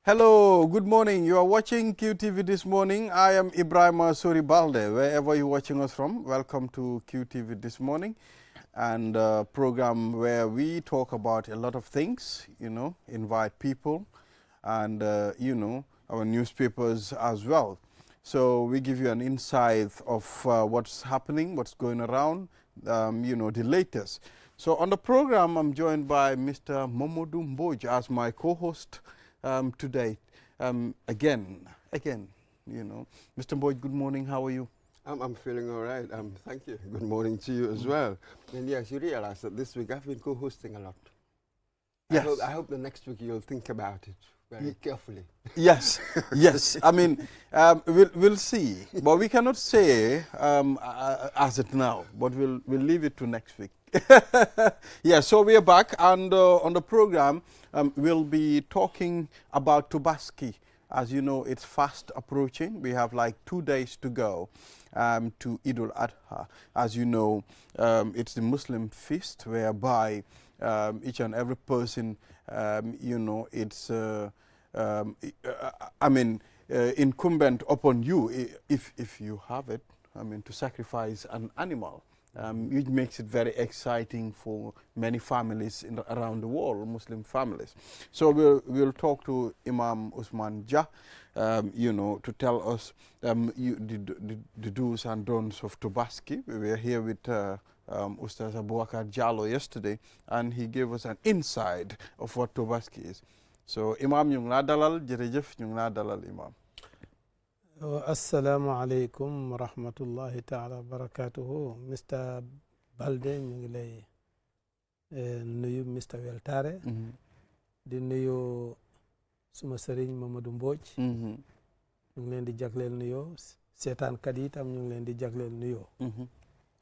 Hello, good morning. You are watching QTV this morning. I am Ibrahim Soribalde. Wherever you're watching us from, welcome to QTV this morning, and a program where we talk about a lot of things, invite people, and, our newspapers as well. So we give you an insight of what's happening, what's going around, the latest. So on the program, I'm joined by Mr. Momodu Mboj as my co-host today. Again, Mr. Mboj, good morning. How are you? I'm feeling all right. Thank you. Good morning to you as well. And yes, you realize that this week I've been co-hosting a lot. Yes. I hope the next week you'll think about it very carefully. Yes, yes. I mean, we'll see, but we cannot say as it now. But we'll leave it to next week. Yeah. So we are back, and on the program, we'll be talking about Tobaski. As you know, it's fast approaching. We have like 2 days to go to Eid al-Adha. As you know, it's the Muslim feast whereby each and every person, it's incumbent upon you, if you have it, to sacrifice an animal, which makes it very exciting for many families around the world, Muslim families. So we'll talk to Imam Usman Jah, to tell us the do's and don'ts of Tobaski. We were here with Ustaz Abubakar Jallo yesterday, and he gave us an insight of what Tobaski is. So Imam, ñu ngi laa dalal jërëjëf, ñu ngi laa dalal Imam. Assalamu alaikum wa rahmatullahi ta'ala wa barakatuhu. Mr. Balde, ñu ngi lay nuyu Mr. Weltare. Di nuyu suma sëriñ Mamadou Mbodj. ñu ngi leen di jagleel nuyoo seetaankat yi tam ñu ngi leen di jagleel nuyoo.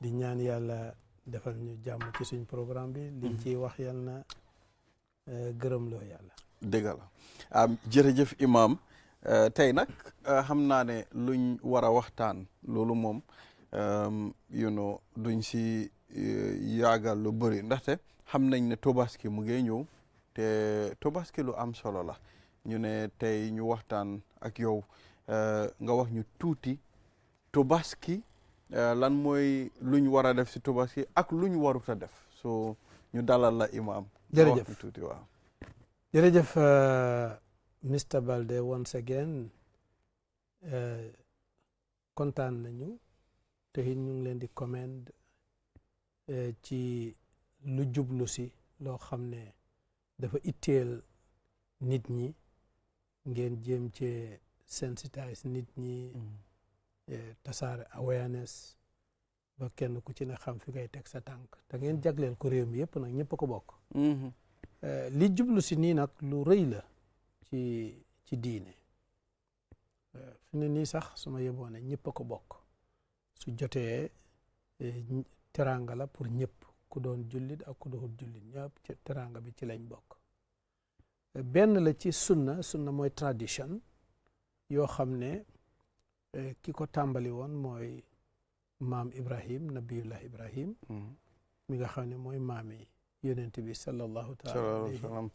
di ñaan yàlla defal ñu jàmm ci suñ programme bi. liñ ciy wax yal na gërëm loo yàlla. dëgg la jërëjëf Imam. Tey nag xam naa ne luñ war a waxtaan loolu moom duñ si yaagal lu bëri ndaxte xam nañ ne Tobaski mu ngi ñëw te Tobaski lu am solo la ñu ne tey ñu waxtaan ak yow nga wax ñu tuuti Tobaski lan mooy luñ war a def si Tobaski ak luñ warut a def so ñu dalal la Imam. jërëjëf wax ñu tuuti waaw. jërëjëf Mr. Balde, once again kontaan nañu te it ñu ngi leen di commend ci lu jublu si loo xam ne dafa itteel nit ñi ngeen jéem ci sensitise nit ñi tasaare awareness ba kenn ku ci ne xam fi ngay teg sa tànk te ngeen jagleel ko réew mi yëpp nag ñëpp a ko bokk. li jublu si nii nag lu rëy la ci diine fi ne nii sax suma yeboone ñëpp a ko bokk su jotee teranga la pour ñëpp ku doon jullit ak ku doon jullit ñëpp ci teranga bi ci lañ bokk. benn la ci sunna mooy tradition yoo xam ne ki ko tàmbali woon mooy maam Ibrahim nabiyullah Ibrahim mi nga xam ne mooy maam yi yonent bi sallallahu taala alayhi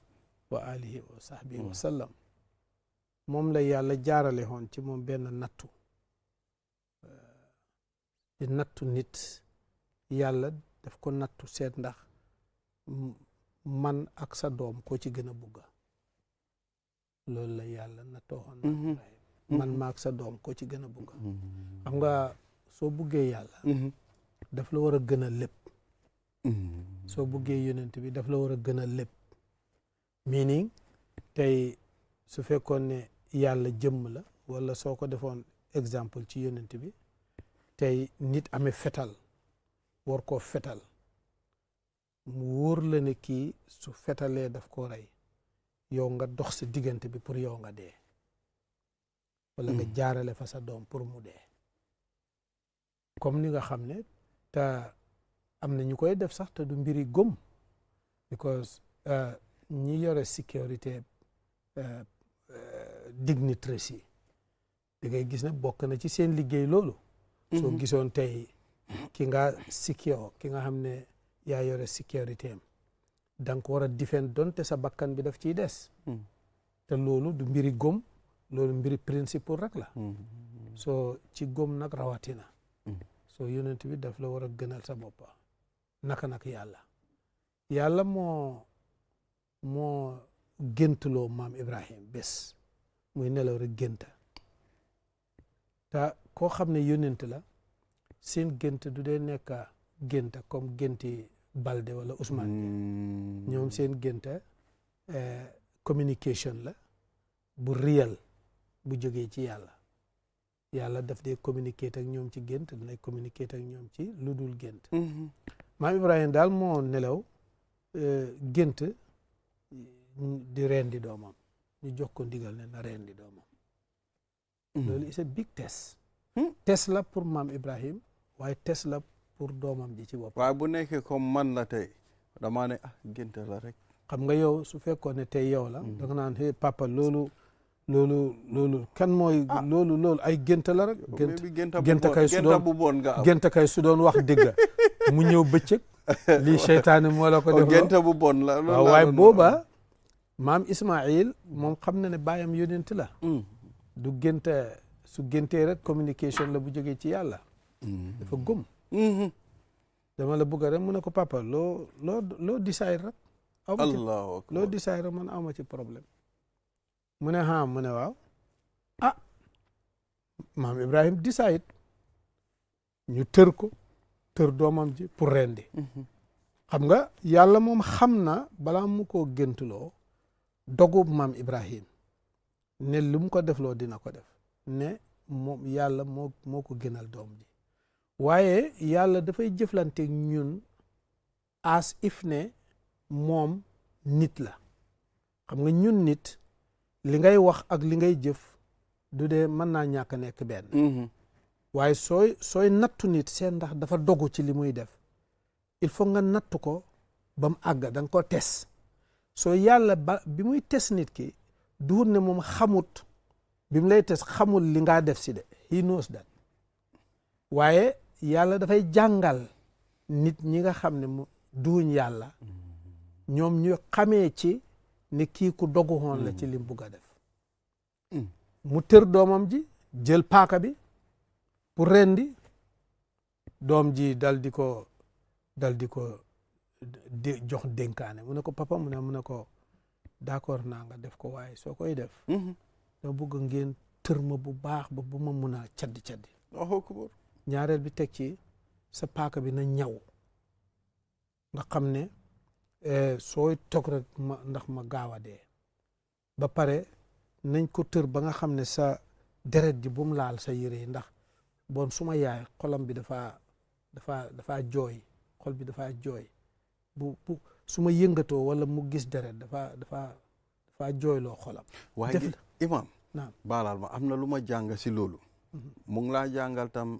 wa alihi wa sahbihi wa sallam moom la yàlla jaarale woon ci moom benn nattu di nattu nit yàlla daf ko nattu seet ndax man ak sa doom koo ci gën a bugga loolu la yàlla nattoo woon man ma ak sa doom koo ci gën a bugga xam nga soo buggee yàlla daf la war a gën a lépp soo buggee yonent bi daf la war a gën a lépp meaning tey su fekkoon ne yàlla jëmm la wala soo ko defoon exemple ci yonent bi tey nit amee fetal war koo fetal mu wóor la ne kii su fetalee daf ko rey yow nga dox sa diggante bi pour yow nga dee wala nga jaarale fa sa doom pour mu dee comme ni nga xam ne te am na ñu koy def sax te du mbiri gëm because ñi yore sécurité dignitaires yi da ngay gis ne bokk na ci seen liggéey loolu soo gisoon tey ki nga xam ne yaa yore sécurité am da nga ko war a defend donte sa bakkan bi daf ciy des te te loolu du mbiri gom loolu mbiri principe rek la so ci gom nag rawatina so yonent bi daf la war a gënal sa boppa naka nag yàlla moo géntuloo maam Ibrahim bés muy nelaw rek génta te koo xam ne yonent la seen gént du dee nekka génta comme génti Balde wala Ousmane ñoom seen génta communication la bu réel bu jógee ci yàlla daf dee communiquer ak ñoom ci gént dinay communiquer ak ñoom ci lu dul gént maam Ibrahima daal moo nelaw gént di rendi doomam ñu jox ko ndigal ne na rendi doomam loolu c'est big test test la pour maam Ibrahim waaye test la pour doomam ji ci bopp waaye bu nekkee comme man la tey damaa ne gént la rek xam nga yow su fekkoon ne tey yow la da nga naan hey papa loolu kan mooy loolu ay gént la rek gént kay su doon bu bon nga am gént kay su doon wax dëgg mu ñëw bëccëg lii seytaane moo la ko def gént bu bon la waaw waaye booba maam Ismaïl moom xam na ne baayam yonent la du gént su géntee rek communication la bu jógee ci yàlla dafa gëm dama la bëgg rek mu ne ko papa loo decide rek loo decide rek man awma ci problème mu ne mu ne waaw maam Ibrahim decide ñu tër doomam ji pour rendi xam nga yàlla moom xam na balaa mu ko géntuloo dogub maam Ibrahim ne lu mu ko defloo dina ko def ne moom yàlla moo ko gënal doom ji waaye yàlla dafay jëflante ñun as if ne moom nit la xam nga ñun nit li ngay wax ak li ngay jëf du dee mën naa ñàkk nekk benn waaye sooy nattu nit seen ndax dafa dogu ci li muy def il faut nga nattu ko ba mu àgg da nga ko tes soo yàlla bi muy tes nit ki duhut ne moom xamut bi mu lay tes xamul li ngaa def si de he knows that waaye yàlla dafay jàngal nit ñi nga xam ne mu duuñ yàlla ñoom ñu xamee ci ne kii ku dogu woon la ci lim bugg a def mu tër doomam ji jël paaka bi pour rendi doom ji dal di ko jox dénkaane mu ne ko papa mu ne ko d'accord naa nga def ko waaye soo koy def dama bëgg ngeen tër ma bu baax ba bu ma mun a caddi ñaareel bi teg ci sa paaka bi na ñaw nga xam ne sooy toog rek ndax ma gaaw a dee ba pare nañ ko tër ba nga xam ne sa deret ji bu mu laal sa yére yi ndax bon suma yaay xolam bi dafa jooy xol bi dafa jooy bu su ma yëngatoo wala mu gis deret dafa jooyloo xolam waaye imam baalaal ma am na lu ma jàng si loolu mu ngi laa jàngal tam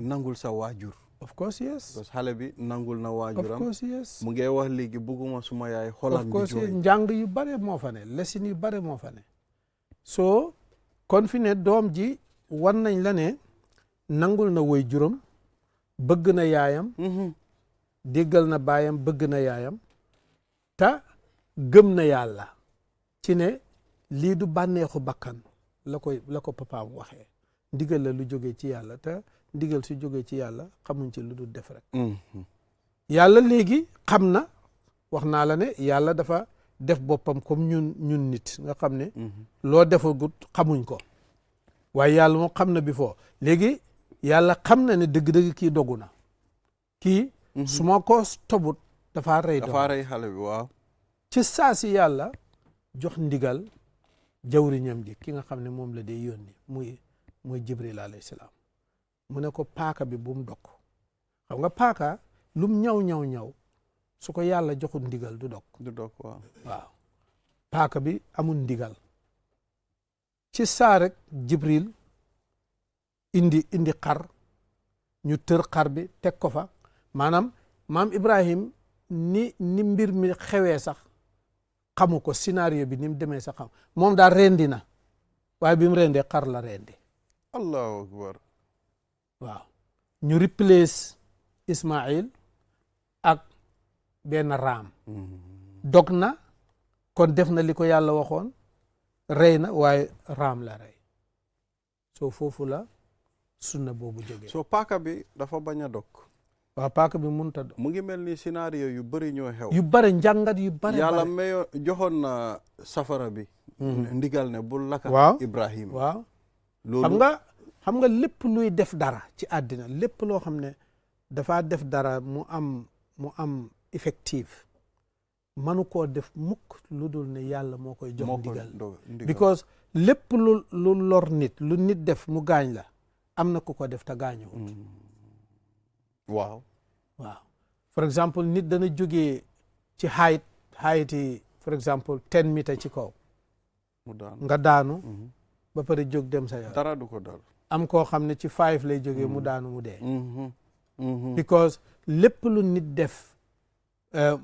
nangul sa waajur of course yes parce que xale bi nangul na waajuram of course yes mu ngi wax léegi bugguma suma yaay xolam bi jooy njàng yu bare moo fa ne lesin yu bare moo fa ne soo kon fi ne doom ji wan nañ la ne nangul na woy juróom bëgg na yaayam déggal na baayam bëgg na yaayam te gëm na yàlla ci ne lii du bànneexu bakkan la ko papaam waxee ndigal la lu jógee ci yàlla te ndigal su jógee ci yàlla xamuñ ci lu dul def rek yàlla léegi xam na wax naa la ne yàlla dafa def boppam comme ñun nit nga xam ne loo defagut xamuñ ko waaye yàlla moom xam na bi foo léegi yàlla xam na ne dëgg-dëgg kii dogu na kii su ma ko tobut dafa rey xale bi waaw ci saa si yàlla jox ndigal jawriñam ji ki nga xam ne moom la dee yónni muy Jibril alayhi salaam mu ne ko paaka bi bu mu dog xam nga paaka lum ñaw su ko yàlla joxul ndigal du dog waaw paaka bi amul ndigal ci saa rek Jibril indi xar ñu tër xar bi teg ko fa maanaam maam Ibrahim ni mbir mi xewee sax xamu ko scénario bi ni mu demee sax xam moom daal rendi na waaye bi mu rendee xar la rendi allahu akbar waaw ñu replace Ismaïl ak benn raam dog na kon def na li ko yàlla waxoon rey na waaye raam la rey soo foofu la sunna boobu jógee. soo paaka bi dafa bañ a dog. waaw paaka bi mënut a dog. mu ngi mel ni scénario yu bëri ñoo xew. yu bëri njàngat yu bëri. yàlla mayo joxoon na safara bi. ndigal ne bul lakka. waaw Ibrahima. waaw loolu xam nga lépp luy def dara ci àddina lépp loo xam ne dafa def dara mu am effectif manu koo def mukk lu dul ne yàlla moo koy jox ndigal. because lépp lu lor nit lu nit def mu gaañ la am na ku ko def te gaañuwut. waaw. for exemple nit dana jógee ci height yi for exemple 10 meters ci kaw. nga daanu. ba pare jóg dem sa yoon. dara du ko dal. am koo xam ne ci 5 lay jógee mu daanu mu dee. because lépp lu nit def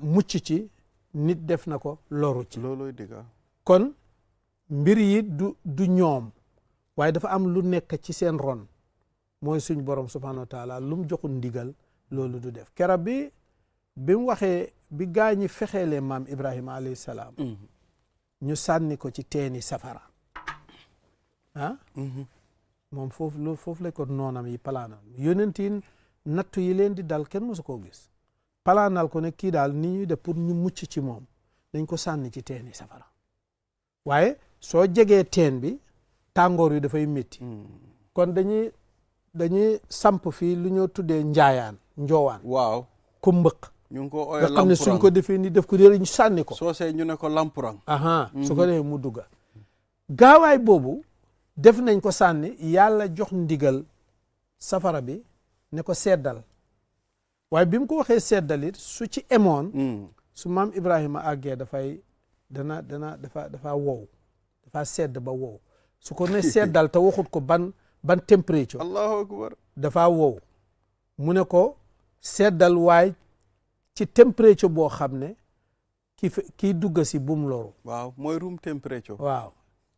mucc ci nit def na ko loru ci. loolooy dëgg. kon mbir yi du ñoom waaye dafa am lu nekk ci seen ron mooy suñ borom subhanahu wa taala lu mu joxul ndigal loolu du def keroog bi mu waxee bi gaañi fexeelee maam Ibrahima alayhi salaam. ñu sànni ko ci teeni safara moom foofu la ko noonam yi palaanal yonentiin nattu yi leen di dal kenn mësu koo gis palaanal ko ne kii daal ni ñuy def pour ñu mucc ci moom dañ ko sànni ci teeni safara waaye soo jegee teen bi tàngoor yi dafay métti kon dañuy samp fii lu ñoo tuddee njoowaan waaw ko mbëq ñu ngi ko ooyee nga xam ne suñ ko defee ni def ko réer ñu sànni ko soo see ñu ne ko lampurang su ko defee mu dugga gaawaay boobu def nañ ko sànni yàlla jox ndigal safara bi ne ko seddal waaye bi mu ko waxee seddalit su ci emoon su maam Ibrahima àggee dafa wow dafa sedd ba wow su ko ne seddal te waxut ko ban température allahu akbar dafa wow mu ne ko seddal waaye ci température boo xam ne kii dugga si bum loru waaw mooy room temperature waaw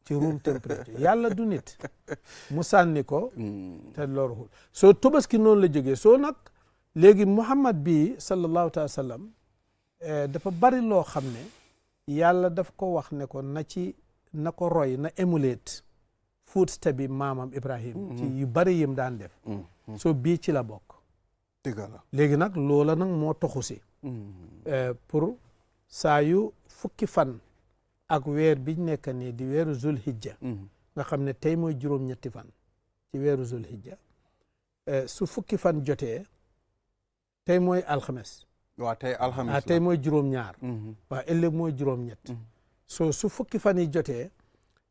ci room température yàlla du nit mu sànni ko te loruwul soo Tobaski noonu la jógee soo nag léegi Muhammad bi sallallahu alayhi wa sallam dafa bari loo xam ne yàlla daf ko wax ne ko na ko roy na emulate footstep bi maamam Ibrahim ci yu bari yim daan def soo bii ci la bokk dëgg la léegi nag loola nag moo toxu si pour saa yu fukki fan ak weer biñ nekk nii di weeru zulhijja nga xam ne tey mooy juróom-ñetti fan ci weeru zulhijja su fukki fan jotee tey mooy alxames waaw tey alxames tey mooy juróom-ñaar waaw ëllëg mooy juróom-ñett su fukki fan yi jotee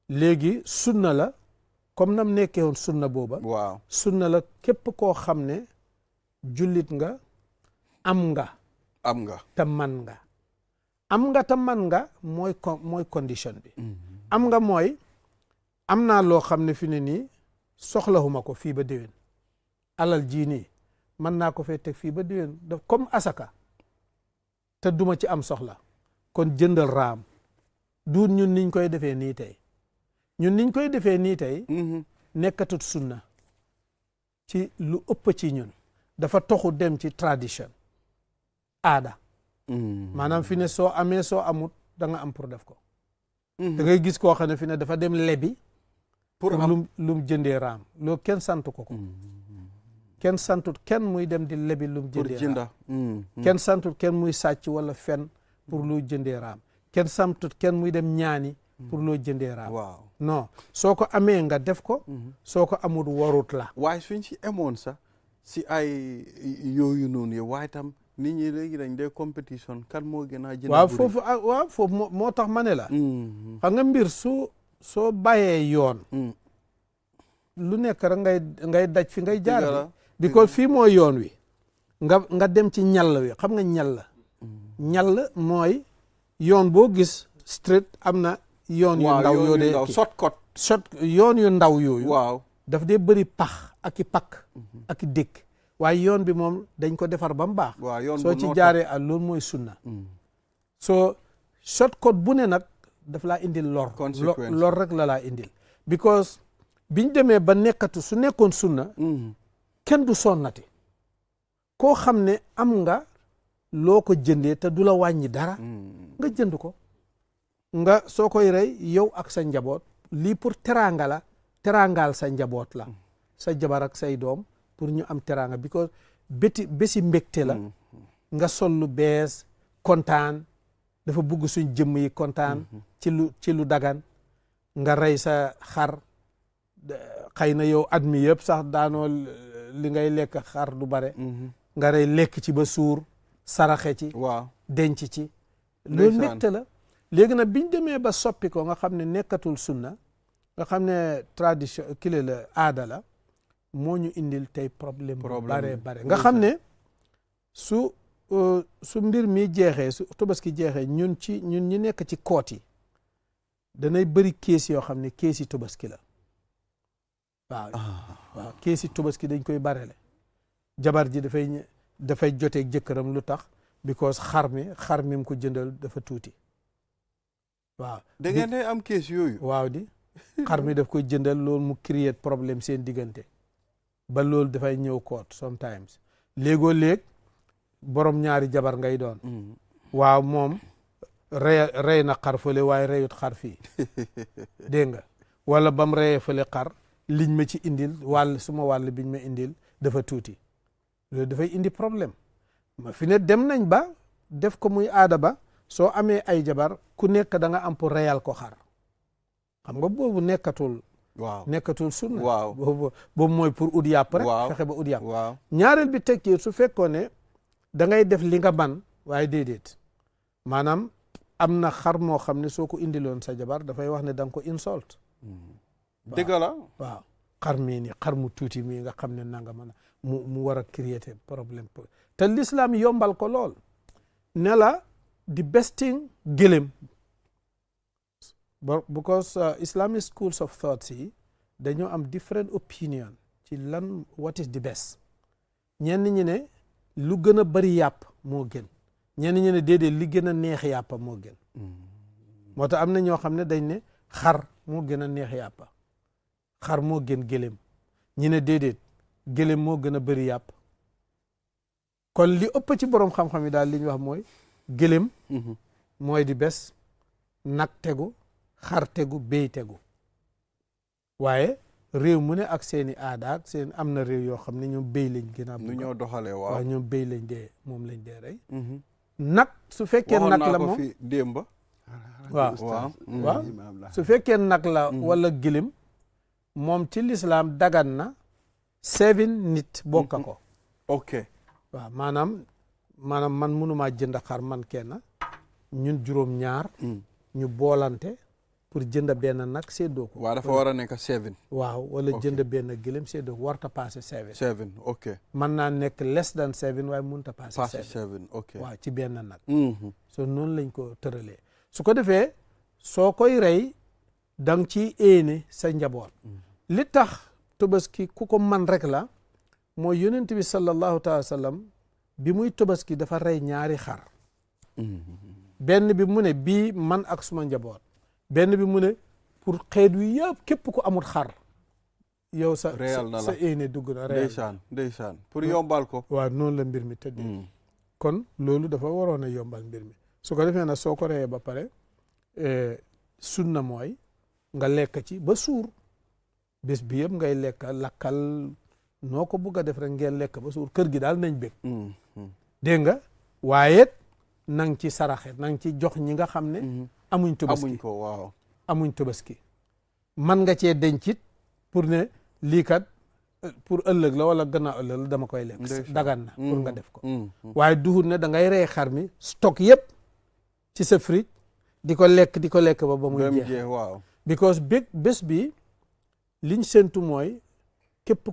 léegi sunna la comme nam nekkee woon sunna booba waaw sunna la képp koo xam ne jullit nga am nga te man nga te man nga mooy condition bi am nga mooy am naa loo xam ne fi ne nii soxlahuma ko fii ba déwén alal jii nii mën naa ko fee teg fii ba déwén daf comme asaka te duma ci am soxla kon jëndal raam duut ñun niñ koy defee nii tey nekkatut sunna ci lu ëpp ci ñun dafa toxu dem ci tradition aada maanaam fi ne soo amee soo amut da nga am pour def ko da ngay gis koo xam ne fi ne dafa dem lebi pour lum jëndee raam loolu kenn santu ko kenn santut kenn muy dem di lebi lum jëndee raam kenn santut kenn muy sàcc wala fen pour loo jëndee raam kenn santut kenn muy dem ñaani pour loo jëndee raam waaw non soo ko amee nga def ko soo ko amut warut la waaye suñ si emoon sax si ay yooyu noonu yi waaye tam nit ñi léegi dañ dee compétition kan moo gën a jënd waaw foofu moo tax ma ne la xam nga mbir soo bàyyee yoon lu nekk rek ngay daj fi ngay jaar bi because fii mooy yoon wi nga dem ci ñall wi xam nga ñall mooy yoon boo gis straight am na yoon yu ndaw yoo dee yoon yu ndaw yooyu waaw daf dee bëri pax ak i pakk ak i dëkk waaye yoon bi moom dañ ko defar ba mu baax soo ci jaaree ak loolu mooy sunna soo shortcut bu ne nag daf laa indil lor rek la laa indil because biñ demee ba nekkatu su nekkoon sunna kenn du sonnati koo xam ne am nga loo ko jëndee te du la wàññi dara nga jënd ko nga soo koy rey yow ak sa njaboot lii pour teraanga la teraangaal sa njaboot la sa jabar ak say doom pour ñu am teraanga because bési mbégte la nga sol lu bees kontaan dafa bugg suñ jëmm yi kontaan ci lu dagan nga rey sa xar xëy na yow at mi yëpp sax daanoo li ngay lekk xar du bare nga rey lekk ci ba suur saraxe ci waaw denc ci loolu mbégte la léegi nag biñ demee ba soppi ko nga xam ne nekkatul sunna nga xam ne tradition kile la aada la moo ñu indil tey problème bu bare nga xam ne su mbir mi jeexee su Tobaski jeexee ñun ñi nekk ci koot yi danay bëri kees yoo xam ne kees yi Tobaski la waaw kees yi Tobaski dañ koy barele jabar ji dafay joteeg jëkkëram lu tax because xar mi mu ko jëndal dafa tuuti waaw da ngeen day am kees yooyu waaw di xar mi daf koy jëndal loolu mu créer problème seen diggante ba loolu dafay ñëw koot sometimes léegoo léeg borom ñaari jabar ngay doon waaw moom rey na xar fële waaye reyut xar fii dégg nga wala bam reyee fële xar liñ ma ci indil suma wàll biñ ma indil dafa tuuti loolu dafay indi problème ma fi ne dem nañ ba def ko muy aada ba soo amee ay jabar ku nekk da nga am pour reyal ko xar xam nga boobu nekkatul sunna waaw boobu mooy pour ut yàpp rek fexe ba ut yàpp ñaareel bi tekki su fekkoon ne da ngay def li nga man waaye déedéet maanaam am na xar moo xam ne soo ko indiloon sa jabar dafay wax ne da nga ko insult dëgg la waaw xar mii ni xar mu tuuti mii nga xam ne nanga mën a mu war a créer problème te l'islam yombal ko lool ne la the best thing gëlëm because Islamic schools of thoughts yi dañoo am different opinion ci lan what is the best ñenn ñi ne lu gën a bari yàpp moo gën ñenn ñi ne déedéet li gën a neex yàppa moo gën moo tax am na ñoo xam ne dañ ne xar moo gën a neex yàppa xar moo gën gëlëm ñi ne déedéet gëlëm moo gën a bari yàpp kon li ëpp ci borom xam-xam yi daal li ñu wax mooy gëlëm mooy di bes nag tegu xar tegu béy tegu waaye réew mu ne ak seeni aada ak seen am na réew yoo xam ne ñoom béy lañ gën a nu ñoo doxalee waaw ñoom béy lañ dee moom lañ dee rey nag su fekkee nag la moom fi démb waaw su fekkee nag la wala gëlëm moom ci lislaam dagan na 7 nit bokka ko ok waaw maanaam man mënumaa jënd xar man kenn ñun juróom ñaar ñu boolante pour jënd benn nag séddoo ko waaw dafa war a nekk 7 waaw wala jënd benn gëlëm séddoo ko warta passé 7 ok mën naa nekk less than 7 waaye mënut a passé 7 ok waaw ci benn nag so noonu lañ ko tëralee su ko defee soo koy rey dang ci éene sa njaboot li tax Tobaski ku ko man rek la mooy yonent bi sallallahu taala sallam bi muy Tobaski dafa rey ñaari xar benn bi mu ne bii man ak suma njaboot benn bi mu ne pour xeet wi yëpp képp ku amul xar yow sa éene dugg na ndeysaan pour yombal ko waaw noonu la mbir mi tëddee kon loolu dafa waroon a yombal mbir mi su ko defee nag soo ko reyee ba pare sunna mooy nga lekk ci ba suur bés bi yëpp ngay lekk lakkal noo ko bugg a def rek ngeen lekk ba suur kër gi daal nañ bég dégg nga waaye nang ci saraxe nang ci jox ñi nga xam ne amuñ Tobaski amuñ Tobaski man nga cee dencit pour ne lii kat pour ëllëg la wala gannaaw ëllëg la dama koy lekk dagan na pour nga def ko waaye duhut ne da ngay rey xar mi stock yëpp ci sa fridge di ko lekk ba muy jeex waaw because bés bi liñ séntu mooy képp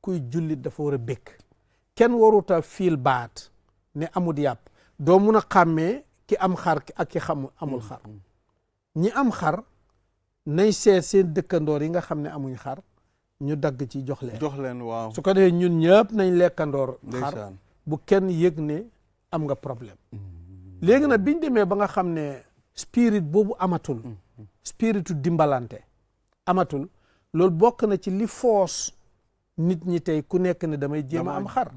kuy jullit dafa war a békk kenn waruta fiil baat ne amul yàpp doo mun a xàmmee ki am xar ak ki amul xar ñi am xar nay seet seen dëkkandoor yi nga xam ne amuñ xar ñu dagg ci jox leen waaw su ko defee ñun ñëpp nañ lekkandoor xar bu kenn yëg ne am nga problème léegi nag biñ demee ba nga xam ne spirit boobu amatul spiritu dimbalante amatul loolu bokk na ci li foos nit ñi tey ku nekk ne damay jéem a am xar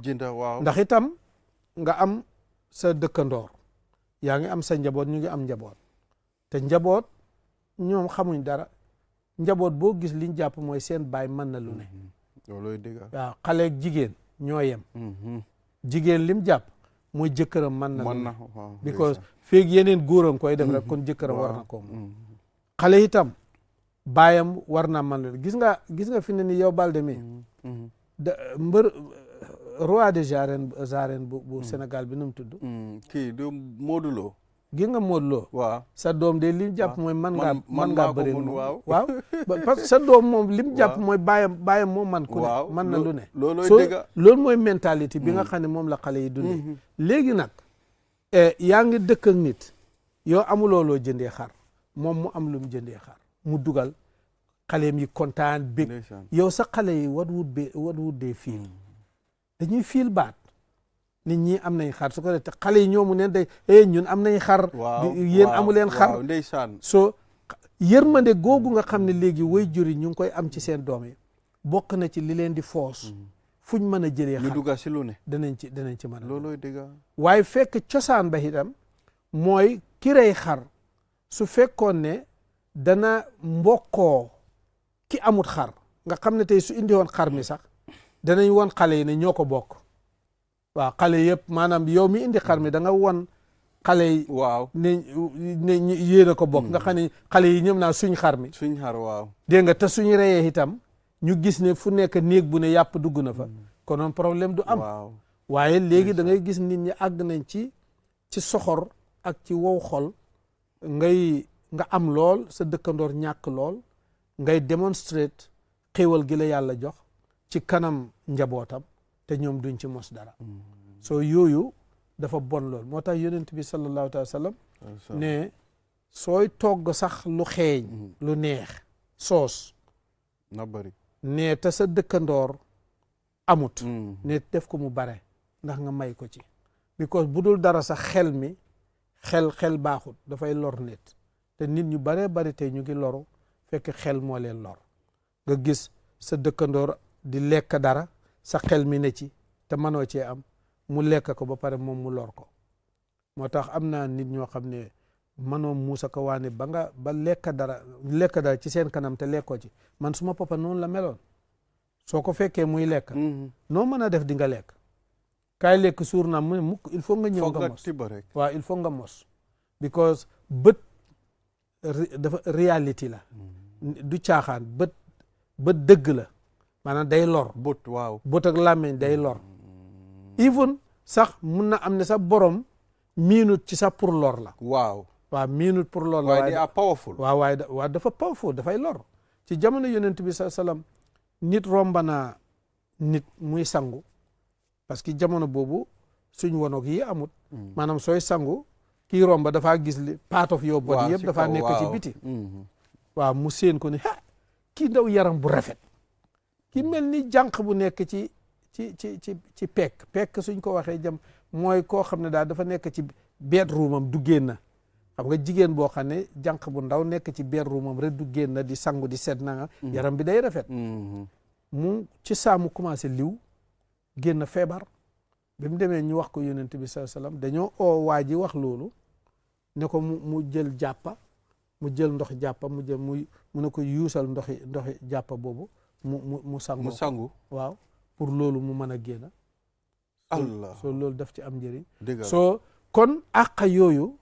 ndax itam nga am sa dëkkandoor yaa ngi am sa njaboot ñu ngi am njaboot te njaboot ñoom xamuñ dara njaboot boo gis liñ jàpp mooy seen baay mën na lu ne looloy dëgg waaw xale ak jigéen ñoo yem jigéen lim jàpp mooy jëkkëram mën na lu ne because feeg yeneen góoram koy def rek kon jëkkëram war na ko moom xale itam baayam war naa mën lu gis nga fi ne ni yow Balde mi da mbër roi des arènes bu Sénégal bi nu mu tudd kii du Modou Lo gi nga Modou Lo waaw sa doom de lim jàpp mooy man ngaa bëri waaw parce que sa doom moom lim jàpp mooy baayam moo man ku ne man na lu ne loolu mooy mentalité bi nga xam ne moom la xale yi dundee léegi nag yaa ngi dëkk ak nit yow amuloo loo jëndee xar moom mu am lu mu jëndee xar mu dugal xaleem yi kontaan bég yow sa xale yi wat wut dee fiil dañuy fiil baat nit ñi am nañ xar su ko def te xale yi ñoomu neen day ñun am nañ xar yéen amu leen xar ndeysaan soo yërmande googu nga xam ne léegi way juri ñu ngi koy am ci seen doom yi bokk na ci li leen di foos fuñ mën a jëlee xar ñu dugga si lu ne danañ ci mën a loolooy dëgg waaye fekk cosaan ba itam mooy ki rey xar su fekkoon ne dana mbokkoo ki amut xar nga xam ne tey su indi woon xar mi sax danañ won xale yi ne ñoo ko bokk waaw xale yëpp maanaam yow mi indi xar mi da nga won xale yi waaw ne yéen a ko bokk nga xam ne xale yi ñoom naa suñ xar mi suñ xar waaw dégg nga te suñ reyee itam ñu gis ne fu nekk néeg bu ne yàpp dugg na fa konoon problème du am waaye léegi da ngay gis nit ñi àgg nañ ci soxor ak ci wow xol nga am lool sa dëkkandoor ñàkk lool ngay démonstrate xéewal gi la yàlla jox ci kanam njabootam te ñoom duñ ci mos dara soo yooyu dafa bon lool moo tax yonent bi sallallahu alayhi wa sallam ne sooy togg sax lu xeeñ lu neex soos na bari ne te sa dëkkandoor amut ne def ko mu bare ndax nga may ko ci because bu dul dara sax xel baaxut dafay lor nit te nit ñu baree bari tey ñu ngi loru fekk xel moo leen lor nga gis sa dëkkandoor di lekk dara sa xel mi ne ci te mënoo cee am mu lekk ko ba pare moom mu lor ko moo tax am na nit ñoo xam ne mënoo muusa ko waane ba lekk dara ci seen kanam te lekkoo ci man suma papa noonu la meloon soo ko fekkee muy lekk noo mën a def di nga lekk kaay lekk suur naa mu ne mukk il faut nga ñëw nga mos waaw il faut nga mos because bët dafa réalité la du caaxaan bët dëgg la maanaam day lor bët ak làmmiñ day lor even sax mun na am ne sax borom minute ci sax pour lor la waaw minute pour lor la waaye powerful waaye dafa powerful dafay lor ci jamono yonent bi sallam nit rombana nit muy sangu parce que jamono boobu suñ wonoog yi amut maanaam sooy sangu kii romba dafaa gis li part of your body yëpp dafaa nekk ci biti waaw mu séen ko ne kii ndaw yaram bu rafet ki mel ni jànq bu nekk ci pekk suñ ko waxee jam mooy koo xam ne daal dafa nekk ci bedroom am du génn xam nga jigéen boo xam ne jànq bu ndaw nekk ci bedroom am rek du génn di sangu di set na nga yaram bi day rafet mu ci saa mu commencé liw génn feebar bi mu demee ñu wax ko yonent bi sallallahu alayhi wasallam dañoo oo waa ji wax loolu ne ko mu jël jàppa mu jël ndox jàppa mu ne ko yuusal ndoxi jàppa boobu mu sangu waaw pour loolu mu mën a génn Allah soo loolu daf ci am njëriñ soo kon àqa yooyu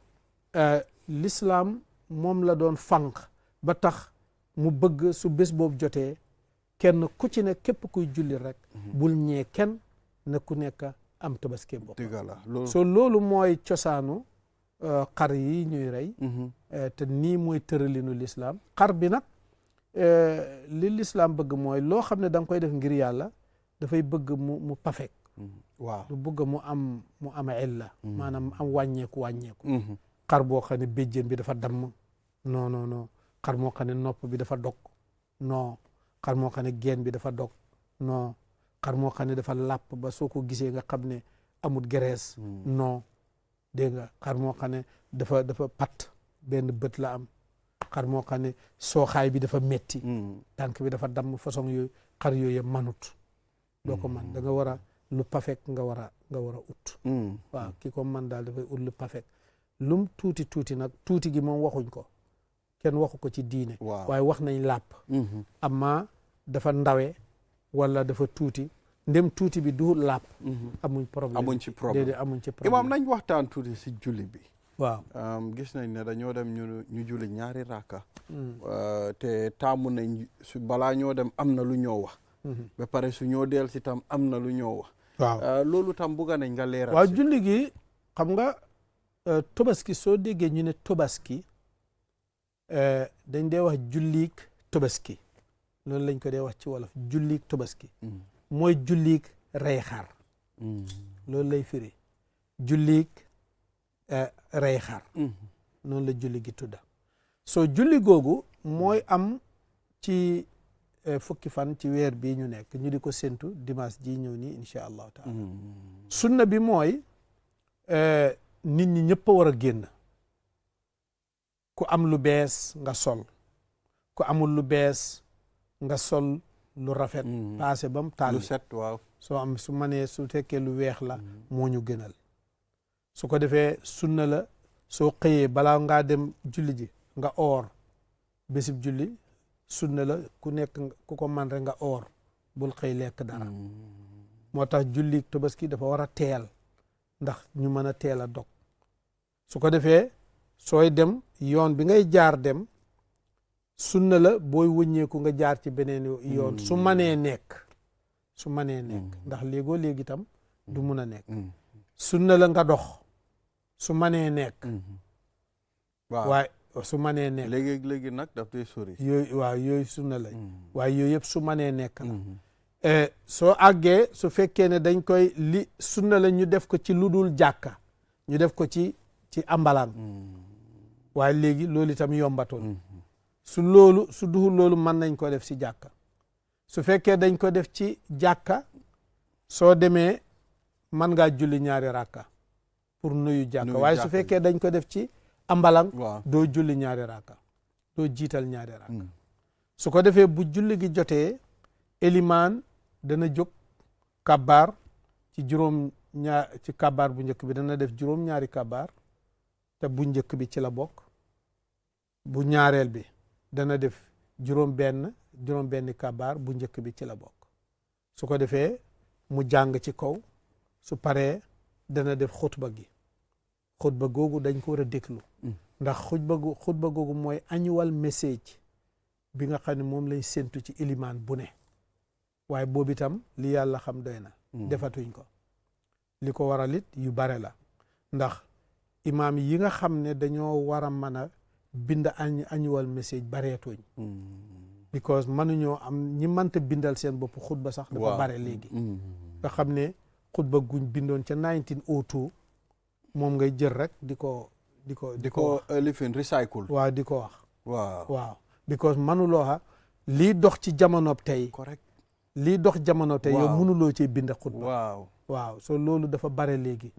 l'islam moom la doon fànq ba tax mu bëgg su bés boobu jotee kenn ku ci ne képp kuy julli rek bul ñee kenn ne ku nekk am tabaski bopp soo loolu mooy cosaanu xar yi ñuy rey te nii mooy tëralinu l'islam xar bi nag li l'islam bëgg mooy loo xam ne da nga koy def ngir yàlla dafay bëgg mu pafek waaw du bëgg mu am illa maanaam am wàññeeku xar boo xam ne béjjén bi dafa damm non xar moo xam ne nopp bi dafa dog non xar moo xam ne geen bi dafa dog non xar moo xam ne dafa làpp ba soo ko gisee nga xam ne amul gerees non dégg nga xar moo xam ne dafa pat benn bët la am xar moo xam ne sooxaay bi dafa metti tànk bi dafa damm façon yooyu xar yooyu manut doo ko man da nga war a lu pafek nga war a ut waaw ki ko man daal dafay ut lu pafek lum tuuti nag tuuti gi moom waxuñ ko kenn waxu ko ci diine waaw waaye wax nañ làpp amma dafa ndawe wala dafa tuuti ndem tuuti bi du làpp amuñ problème amuñ ci problème déedéet amuñ ci problème imaam nañ waxtaan tuuti si julli bi waaw gis nañ ne dañoo dem ñu julli ñaari raaka te taamu nañ su balaa ñoo dem am na lu ñoo wax ba pare su ñoo del si tam am na lu ñoo wax waaw loolu tam bugga nañ nga leeral waaw julli gi xam nga tobaski soo déggee ñu ne tobaski dañ dee wax julliik tobaski loolu lañ ko dee wax ci wolof julliik tobaski mooy julliik rey xar loolu lay firi julliik rey xar noonu la julli gi tudda soo julli googu mooy am ci fukki fan ci weer bii ñu nekk ñu di ko séntu dimanche ji ñëw nii incha allahu taala sunna bi mooy nit ñi ñëpp a war a génn ku am lu bees nga sol ku amul lu bees nga sol lu rafet paase ba mu tàlli lu set waaw soo am su manee su fekkee lu weex la moo ñu gënal su ko defee sunna la soo xëyee balaa ngaa dem julli ji nga oor bésib julli sunna la ku nekk ku ko man rek nga oor bul xëy lekk dara moo tax julli Tabaski dafa war a teel ndax ñu mën a teel a dog su ko defee sooy dem yoon bi ngay jaar dem sunna la booy wëññeeku nga jaar ci beneen yoon su manee nekk ndax léegoo léegi tam du mun a nekk sunna la nga dox su manee nekk waaye su manee nekk léegi nag daf dee sori yooyu waaw yooyu sunna la waaye yooyu yëpp su manee nekk la soo àggee su fekkee ne dañ koy li sunna la ñu def ko ci lu dul jàkka ñu def ko ci ambalaan waaye léegi loolu itam yombatul su duhul loolu mën nañ ko def ci jàkka su fekkee dañ ko def ci jàkka soo demee mën ngaa julli ñaari rakka pour nuyu jàkka waaye su fekkee dañ ko def ci ambalang doo julli ñaari rakka doo jiital ñaari rakka su ko defee bu julli gi jotee elimaan dana jóg kabbaar ci ci kabbaar bu njëkk bi dana def juróom ñaari kabbaar te bu njëkk bi ci la bokk bu ñaareel bi dana def juróom benn kabbaar bu njëkk bi ci la bokk su ko defee mu jàng ci kaw su paree dana def xutba googu dañ ko war a déglu ndax xutba googu mooy annual message bi nga xam ne moom lañ séntu ci ilimaan bu ne waaye boobu itam li yàlla xam doy na defatuñ ko li ko waral it yu bare la ndax imaam yi nga xam ne dañoo war a mën a bind annual message bareetuñ because mënuñoo am ñi mënta bindal seen bopp xutba sax dafa bare léegi nga xam ne xutba guñ bindoon ca 1902 moom ngay jël rek di ko lifin recycle waaw di ko wax waaw because mënuloo xa lii dox ci jamono tey correct lii dox jamono tey yow mënuloo cee bind xutba waaw so loolu dafa bare léegi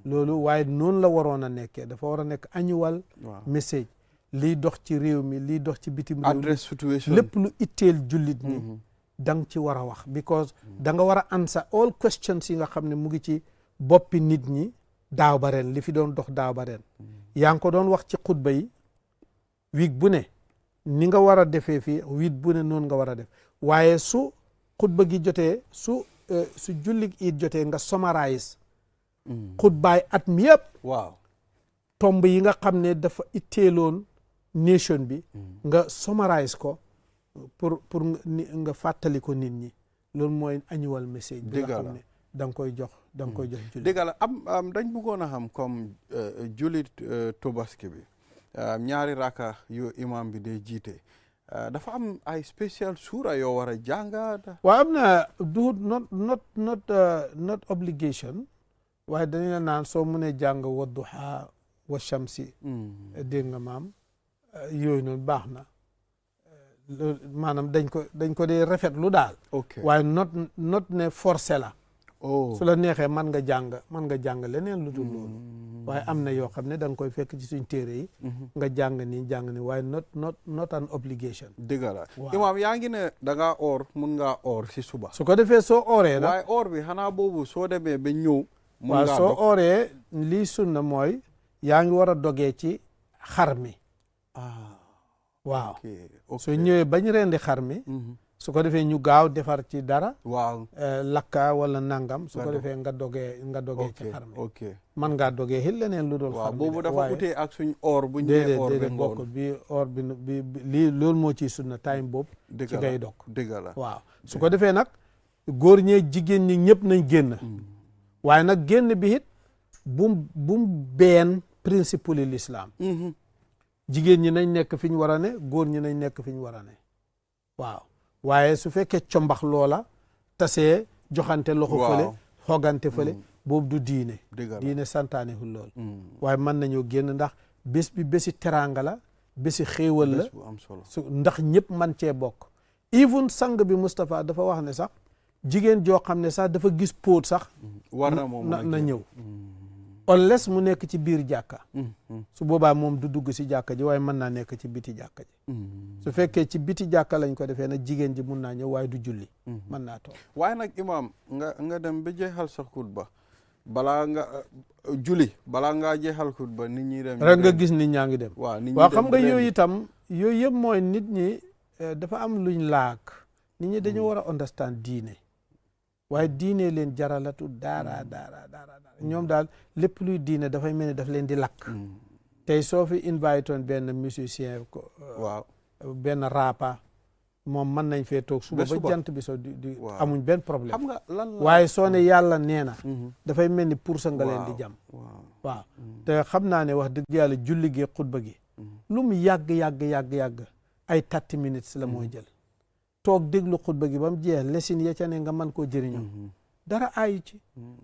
loolu waaye noonu la waroon a nekkee dafa war a nekk annual message lii dox ci réew mi lii dox ci bitim réew address situation lépp lu itteel jullit ñi da nga ci war a wax because da nga war a answer all questions yi nga xam ne mu ngi ci boppi nit ñi daaw ba ren li fi doon dox daaw ba ren yaa ngi ko doon wax ci xutba yi week bu ne ni nga war a defee fii week bu ne noonu nga war a def waaye su xutba gi jotee su julli it jotee nga summarize xutbaay at mi yëpp tomb yi nga xam ne dafa itteeloon nation bi nga summarize ko pour nga fàttali ko nit ñi loolu mooy annual message bi nga xam ne da nga koy jox julli dëgg la am dañ bëggoon a xam comme julli Tobaski bi ñaari raka yu imam bi day jiite dafa am ay spécial suura yoo war a jànga waaw am na du not obligation waaye dañu la naan soo mënee jàng wadduha wa shamsi dégg nga maam yooyu noonu baax na maanaam dañ ko dee rafetlu daal waaye not ne forcé la su la neexee man nga jàng leneen lu dul loolu waaye am na yoo xam ne da nga koy fekk ci suñ téere yi nga jàng ni waaye not an obligation dëgg la imaam yaa ngi ne da ngaa oor mun ngaa oor si suba su ko defee soo ooree nag waaye oor bi xanaa boobu soo demee ba ñëw waaw soo ooree lii sunna mooy yaa ngi war a dogee ci xar mi waaw ok su ñëwee bañ rendi xar mi su ko defee ñu gaaw defar ci dara waaw lakka wala nangam su ko defee nga dogee ci xar mi ok man ngaa dogee xil leneen lu dul xar mi boobu dafa utee ak suñ or bu ñu or déedéet bokk bi or bi lii loolu moo ciy sunna time boobu ci ngay dog dëgg la waaw su ko defee nag góor ñee jigéen ñi ñëpp nañ génn waaye nag génn bi it bum benn principe li l'islam jigéen ñi nañ nekk fi ñu war a ne góor ñi nañ nekk fi ñu war a ne waaw waaye su fekkee combax loola tasee joxante loxo fële xogante fële boobu du diine santaane hul lool waaye mën nañoo génn ndax bés bi bési teraanga la bési xéewal la su ndax ñëpp man cee bokk even sang bi Moustapha dafa wax ne sax jigéen joo xam ne sax dafa gis póot sax war na moom na ñëw unless mu nekk ci biir jàkka su boobaa moom du dugg si jàkka ji waaye mën naa nekk ci biti jàkka ji su fekkee ci biti jàkka lañ ko defee nag jigéen ji mun naa ñëw waaye du julli mën naa toog waaye nag imaam nga dem ba jeexal sa xutba balaa nga julli balaa ngaa jeexal xutba nit ñi dem rek nga gis nit ñaa ngi dem waaw xam nga yooyu itam yooyu yëpp mooy nit ñi dafa am luñ laak nit ñi dañoo war a understand diine waaye diine leen jaralatu daara ñoom daal lépp luy diine dafay mel ni daf leen di lakk tey soo fi invité woon benn musicien waaw benn rapa moom mën nañ fee toog suba ba jant bi so di amuñ benn problème xam nga lan waaye soo ne yàlla nee na dafay mel ni pour sa nga leen di jam waaw te xam naa ne wax dëgg yàlla julli gi xutba gi lu mu yàgg ay 30 minutes la mooy jël toog déglu xutba gi ba mu jeex lesin ya ca ne nga mën koo jëriñoo dara ayu ci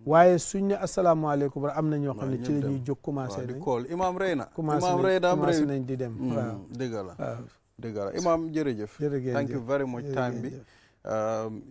waaye suñ ne asalaamaaleykum am na ñoo xam ne ci la ñuy jóg commencé nañ imaam rey na commencé nañ di dem waaw dëgg la imaam jërëjëf thank you very much time bi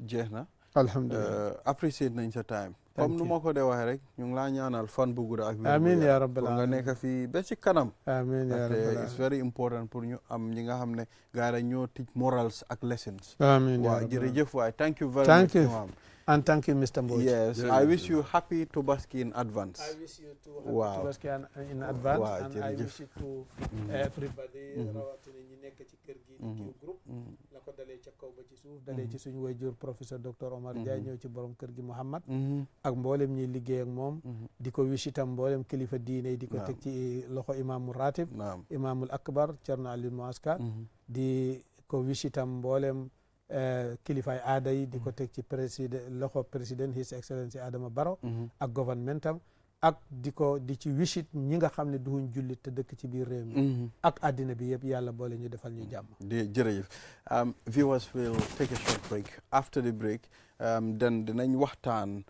jeex na alhamdulillah appreciate nañ sa time comme nu ma ko dee waxee rek ñu ngi laa ñaanal fan bu gudda ak amiin yaa rabbal nga nekk fii ba ci kanam amiin yaa rabbal it's very important pour ñu am ñi nga xam ne gars yi ñoo teach morals ak lessons amiin waaw jërëjëf waay thank you very much imaam and thank you Mr. Mbodj. Yes, I wish you happy Tobaski in advance. I wish you to happy Tobaski in advance and I wish it to everybody rawatina ñi nekk ci kër gi di Q group la ko dalee ca kaw ba ci suuf dalee ci suñu wayjur professeur docteur Omar Ndiaye ñëw ci borom kër gi Mouhamad ak mboolem ñi liggéey ak moom di ko wish itam mboolem kilifa diine di ko teg ci loxo imaamul ratib imaamul akbar Cerno Aliou Muaskar di ko wish itam mboolem kilifaay aada yi di ko teg ci loxo président his excellency Adama Barrow ak gouvernementam ak di ci wisit ñi nga xam ne duhuñ jullit te dëkk ci biir réew mi ak àddina bi yëpp yàlla boole ñu defal ñu jàmm jërëjëf viewers will take a short break after the break then dinañ waxtaan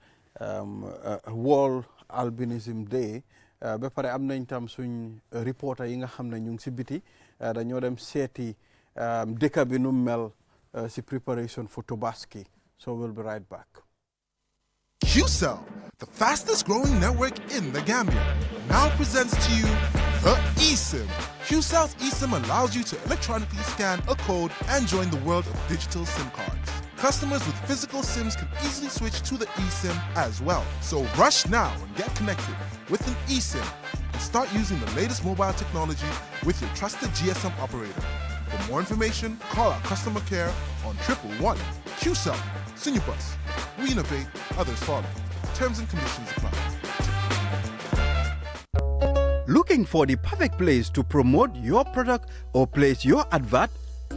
World Albinism Day ba pare am nañ tam suñ reporter yi nga xam ne ñu ngi si biti dañoo dem seeti dëkk bi nu mel the preparation for Tobaski. So we'll be right back. QCell, the fastest growing network in the Gambia, now presents to you the eSIM. QCell's eSIM allows you to electronically scan a code and join the world of digital SIM cards. Customers with physical SIMs can easily switch to the eSIM as well. So rush now and get connected with an eSIM and start using the latest mobile technology with your trusted GSM operator. For more information, call our customer care on 111. QCell, Sinubus. We innovate, others follow. Terms and conditions apply. Looking for the perfect place to promote your product or place your advert?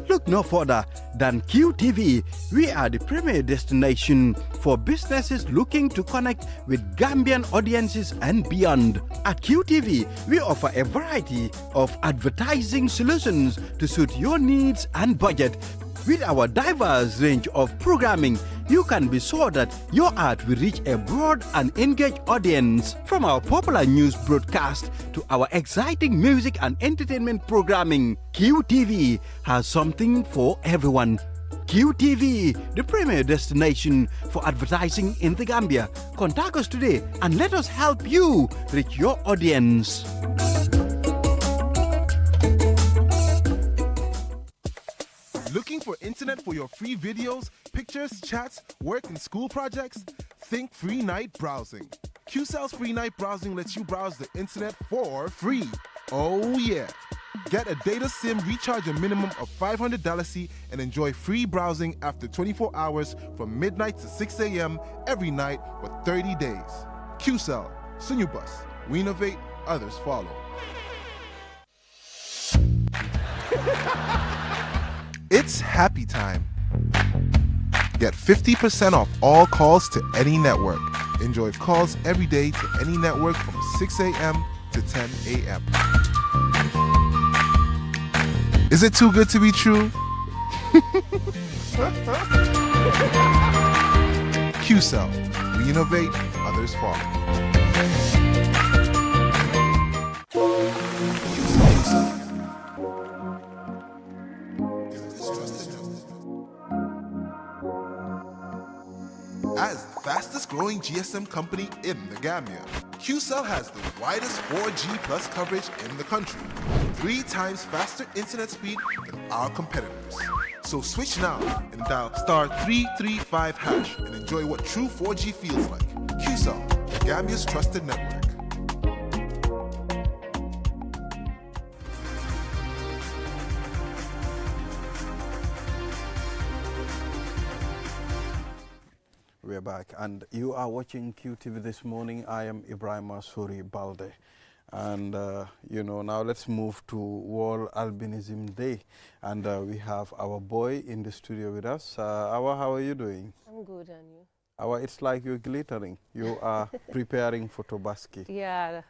Look no further than QTV. We are the premier destination for businesses looking to connect with Gambian audiences and beyond. At QTV, we offer a variety of advertising solutions to suit your needs and budget. With our diverse range of programming, you can be sure that your ad will reach a broad and engaged audience. From our popular news broadcast to our exciting music and entertainment programming, QTV has something for everyone. QTV, the premier destination for advertising in the Gambia. Contact us today and let us help you reach your audience. Looking for internet for your free videos, pictures, chats, work, and school projects? Think free night browsing. QCell's free night browsing lets you browse the internet for free. Oh yeah. Get a data SIM, recharge a minimum of $500 and enjoy free browsing after 24 hours from midnight to 6 a.m. every night for 30 days. QCell, Sunyubus. We innovate, others follow. It's happy time. Get 50% off all calls to any network. Enjoy calls every day to any network from 6 a.m. to 10 a.m. Is it too good to be true? QCell. We innovate, others follow. As the fastest growing GSM company in the Gambia, QCell has the widest 4G plus coverage in the country, 3 times faster internet speed than our competitors. So switch now and dial *335# and enjoy what true 4G feels like. QCell, the Gambia's trusted network. We're back, and you are watching QTV this morning. I am Ibrahim Suri Balde, and now let's move to World Albinism Day, and we have our boy in the studio with us. Awa, how are you doing? I'm good, and you? Awa, it's like you're glittering. You are preparing for Tobaski. Yeah.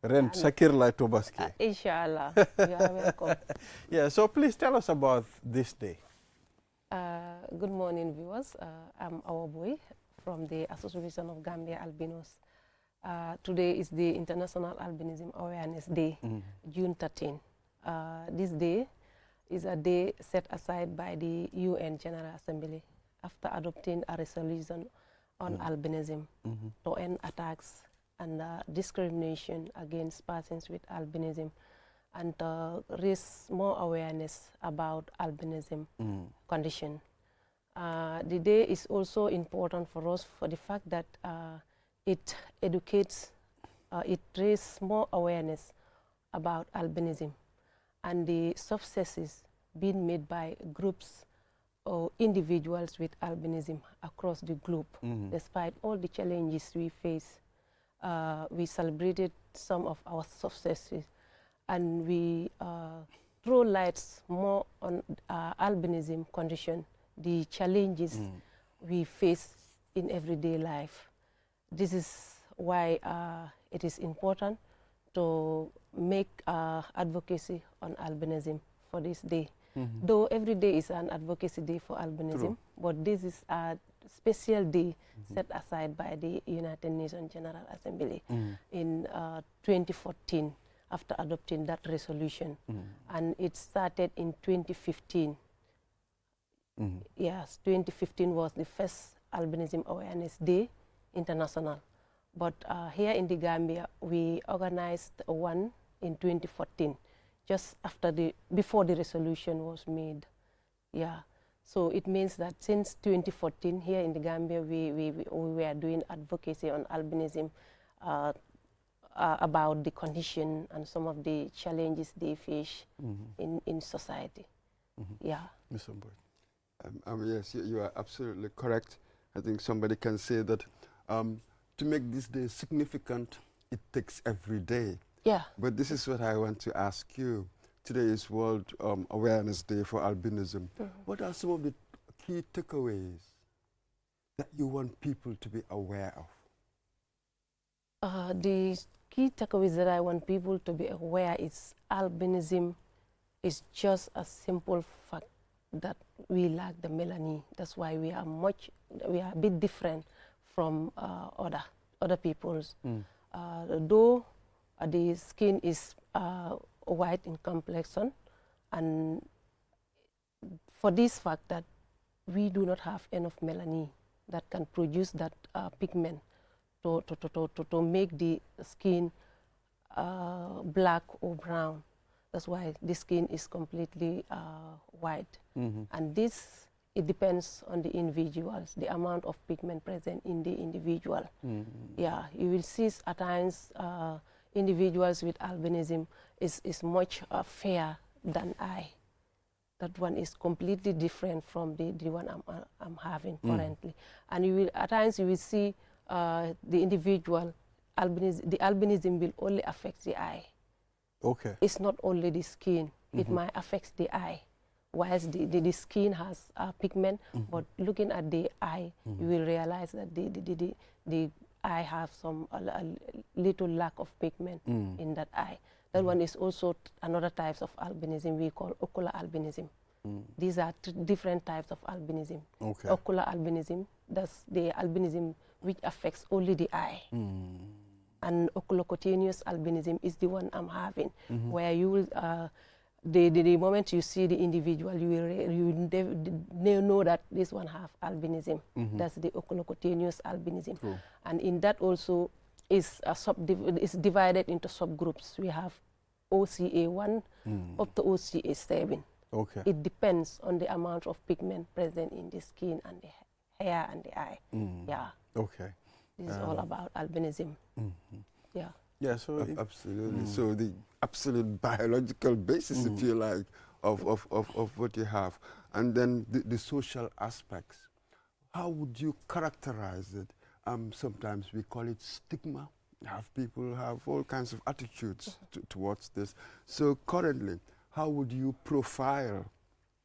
Rent Sakir like Tobaski. Inshallah. You are welcome. Yeah, so please tell us about this day. Good morning, viewers. I'm our boy from the Association of Gambia Albinos. Today is the International Albinism Awareness Day, June 13. This day is a day set aside by the UN General Assembly after adopting a resolution on albinism to end attacks and discrimination against persons with albinism and raise more awareness about albinism condition. The day is also important for us for the fact that it educates, it raises more awareness about albinism and the successes being made by groups or individuals with albinism across the globe. Despite all the challenges we face, we celebrated some of our successes, and we throw lights more on albinism condition, the challenges we face in everyday life. This is why it is important to make advocacy on albinism for this day. Though every day is an advocacy day for albinism, but this is a special day set aside by the United Nations General Assembly in 2014 after adopting that resolution. And it started in 2015. Yes, 2015 was the first Albinism Awareness Day international. But here in the Gambia, we organized one in 2014, just before the resolution was made. Yeah, so it means that since 2014, here in the Gambia, we were doing advocacy on albinism, about the condition and some of the challenges they face in society. Yeah. Mr. Boyd. Yes, you are absolutely correct. I think somebody can say that to make this day significant, it takes every day. Yeah. But this is what I want to ask you. Today is World Awareness Day for Albinism. What are some of the key takeaways that you want people to be aware of? The key takeaways that I want people to be aware is albinism is just a simple fact that we lack the melanin. That's why we are a bit different from other people's. Though the skin is white in complexion, and for this fact that we do not have enough melanin that can produce that pigment to make the skin black or brown. That's why the skin is completely white. And this, it depends on the individuals, the amount of pigment present in the individual. Yeah, you will see at times individuals with albinism is much fairer than I. That one is completely different from the one I'm having currently. And you will, at times you will see the individual, the albinism will only affect the eye. Okay. It's not only the skin, it might affect the eye. Whilst the skin has pigment, but looking at the eye, you will realize that the eye have a little lack of pigment in that eye. That one is also another types of albinism we call ocular albinism. These are different types of albinism. Okay. Ocular albinism, that's the albinism which affects only the eye. And oculocutaneous albinism is the one I'm having, where you will, the moment you see the individual, you will know that this one have albinism. That's the oculocutaneous albinism. True. And in that also is divided into subgroups. We have OCA1 up to OCA7. Okay. It depends on the amount of pigment present in the skin and the hair and the eye. Yeah. Okay. This is all about albinism. Yeah. Yeah, so Absolutely. So the absolute biological basis, if you like, of what you have. And then the social aspects. How would you characterize it? Sometimes we call it stigma. People have all kinds of attitudes towards this. So currently, how would you profile,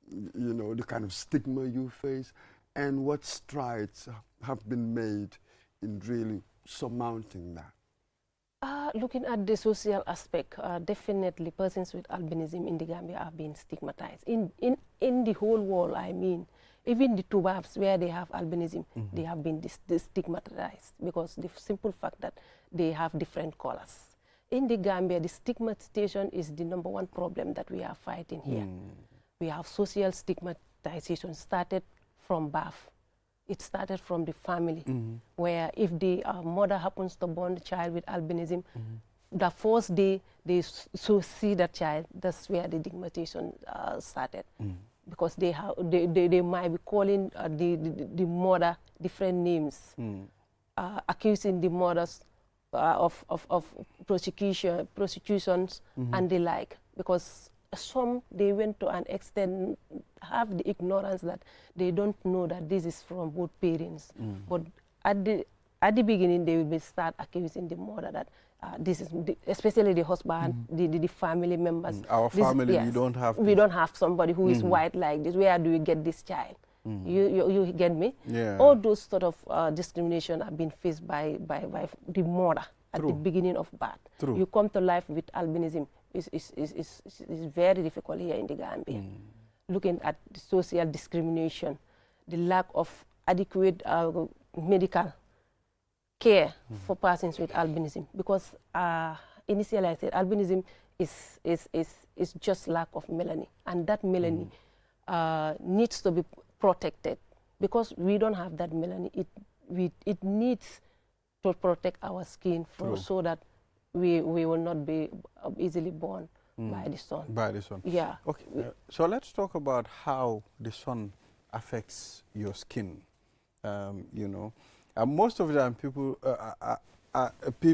the kind of stigma you face, and what strides have been made in really surmounting that? Looking at the social aspect, definitely persons with albinism in the Gambia are being stigmatized. In the whole world, I mean, even the Tubabs where they have albinism, they have been stigmatized because the simple fact that they have different colors. In the Gambia, the stigmatization is the #1 problem that we are fighting here. We have social stigmatization started from birth. It started from the family, where if the mother happens to born the child with albinism, the first day they see that child, that's where the stigmatization started. Because they might be calling the mother different names, accusing the mothers of prosecutions and the like. Because some, they went to an extent, have the ignorance that they don't know that this is from both parents. But at the beginning, they will be start accusing the mother that this is, especially the husband, the family members. Our family, yes, we don't have we don't have somebody who is white like this. Where do you get this child? You get me? Yeah. All those sort of discrimination have been faced by the mother at the beginning of birth. True. You come to life with albinism, is very difficult here in the Gambia. Looking at the social discrimination, the lack of adequate medical care for persons with albinism, because initially I said albinism is just lack of melanin, and that melanin needs to be protected, because we don't have that melanin. It needs to protect our skin so that we will not be easily born by the sun. By the sun. Yeah. Okay. So let's talk about how the sun affects your skin. Most of the time,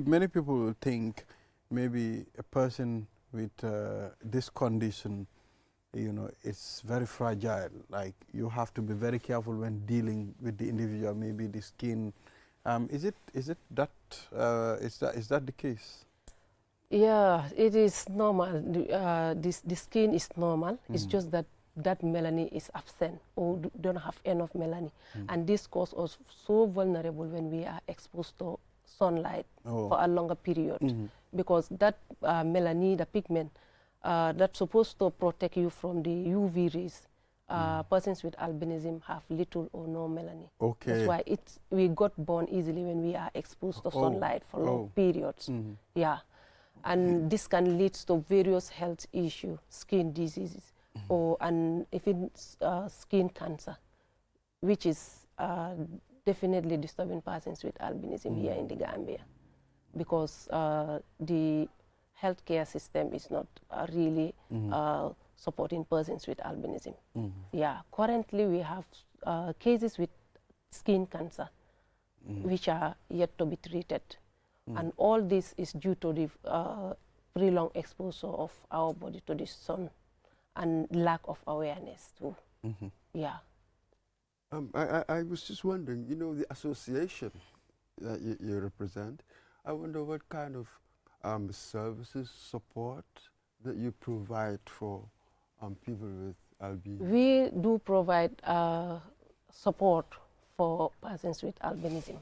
many people will think maybe a person with this condition, it's very fragile. Like, you have to be very careful when dealing with the individual, maybe the skin. Is that the case? Yeah, it is normal. The skin is normal. It's just that melanin is absent or don't have enough melanin. And this causes us so vulnerable when we are exposed to sunlight for a longer period. Because that melanin, the pigment, that's supposed to protect you from the UV rays. Persons with albinism have little or no melanin. Okay. That's why we got born easily when we are exposed to sunlight for long periods. Yeah. And this can lead to various health issues, skin diseases, and even skin cancer, which is definitely disturbing persons with albinism here in the Gambia, because the healthcare system is not really supporting persons with albinism. Yeah, currently we have cases with skin cancer, which are yet to be treated. And all this is due to the prolonged exposure of our body to the sun and lack of awareness too. Yeah. I was just wondering, you know, the association that you represent, I wonder what kind of services, support that you provide for people with albinism. We do provide support for persons with albinism.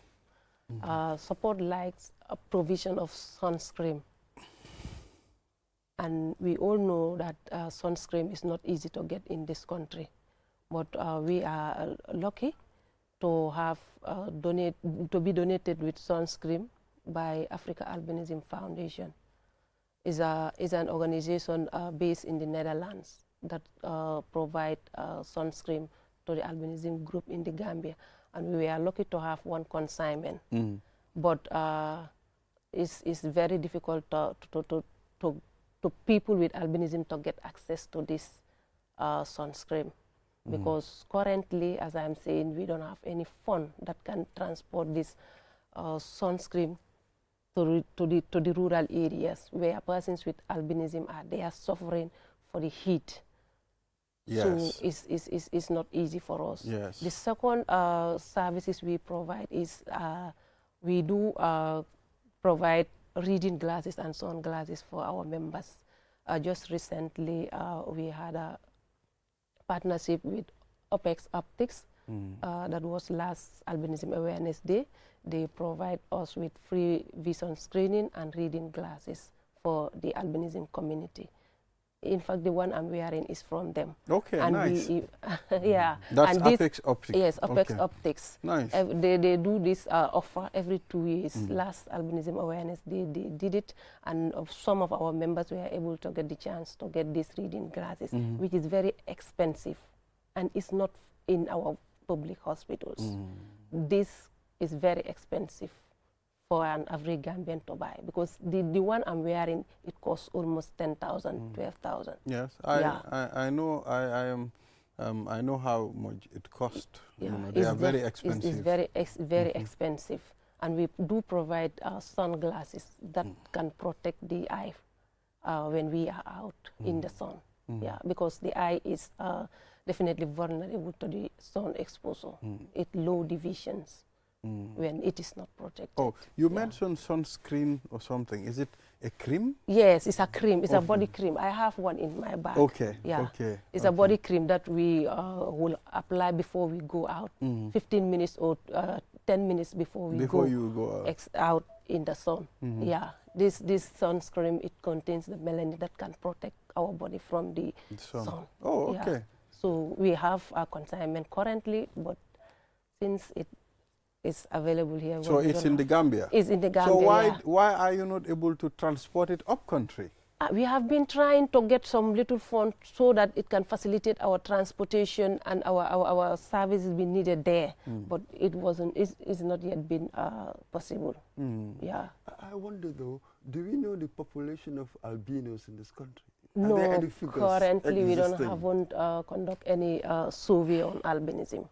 Support like a provision of sunscreen. And we all know that sunscreen is not easy to get in this country. But we are lucky to have to be donated with sunscreen by Africa Albinism Foundation. Is an organization based in the Netherlands that provide sunscreen to the albinism group in the Gambia, and we are lucky to have one consignment. But it's very difficult to people with albinism to get access to this sunscreen. Because currently, as I'm saying, we don't have any fund that can transport this sunscreen to the rural areas where persons with albinism they are suffering for the heat. Yes. So it's not easy for us. Yes. The second services we provide is we do provide reading glasses and sunglasses for our members. Just recently, we had a partnership with Opex Optics. That was last Albinism Awareness Day. They provide us with free vision screening and reading glasses for the albinism community. In fact, the one I'm wearing is from them. Okay, and nice. Yeah. That's and Opex Optics. Yes, Opex Okay. Optics. Nice. They do this offer every 2 years. Last Albinism Awareness Day, they did it, and some of our members were able to get the chance to get these reading glasses, which is very expensive, and it's not in our public hospitals. This is very expensive for an average Gambian to buy, because the one I'm wearing, it costs almost 10,000, 12,000. Yes, Yeah. I know. I know how much it costs. Yeah, You know, they are very expensive. It's very expensive, and we do provide sunglasses that can protect the eye when we are out in the sun. Yeah, because the eye is definitely vulnerable to the sun exposure. It low divisions when it is not protected. Oh, you mentioned sunscreen or something. Is it a cream? Yes, it's a cream. It's a body cream. I have one in my bag. Okay. Yeah. Okay. It's a body cream that we will apply before we go out. 15 minutes or 10 minutes before we go out in the sun. Yeah. This sunscreen, it contains the melanin that can protect our body from the sun. Oh, okay. Yeah. So we have a consignment currently, but since it is available here. So it's in the Gambia? It's in the Gambia. So why are you not able to transport it up country? We have been trying to get some little fund so that it can facilitate our transportation and our services being needed there, but it wasn't. It's not yet been possible. Yeah. I wonder though, do we know the population of albinos in this country? No, are there any figures currently we existing? haven't conduct any survey on albinism.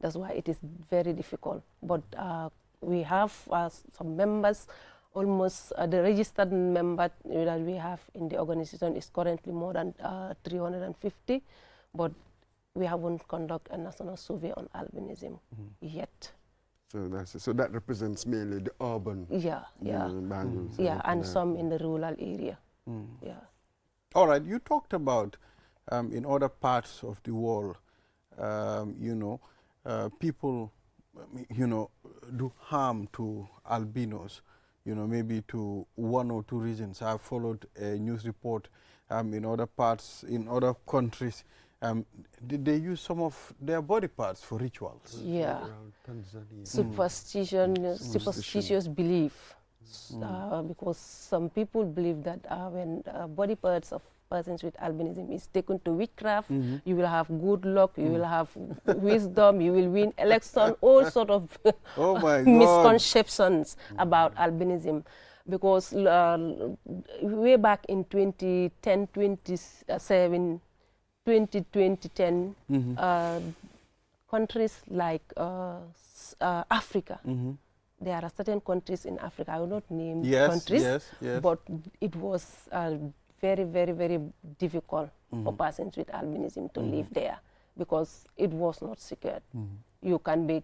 That's why it is very difficult. But we have some members. Almost the registered member that we have in the organization is currently more than 350, but we haven't conducted a national survey on albinism yet. So that represents mainly the urban. Yeah, yeah, and some in the rural area. Yeah. All right, you talked about in other parts of the world, people, do harm to albinos. Maybe to 1 or 2 reasons. I've followed a news report in other parts, in other countries. Did they use some of their body parts for rituals? Yeah. Superstitious belief. Because some people believe that when body parts of persons with albinism is taken to witchcraft, you will have good luck, you will have wisdom, you will win election, all sort of misconceptions about albinism. Because way back in 2010, 2010, countries like Africa, there are certain countries in Africa, I will not name Yes, countries, yes, yes. but it was very, very, very difficult for persons with albinism to live there because it was not secured. You can be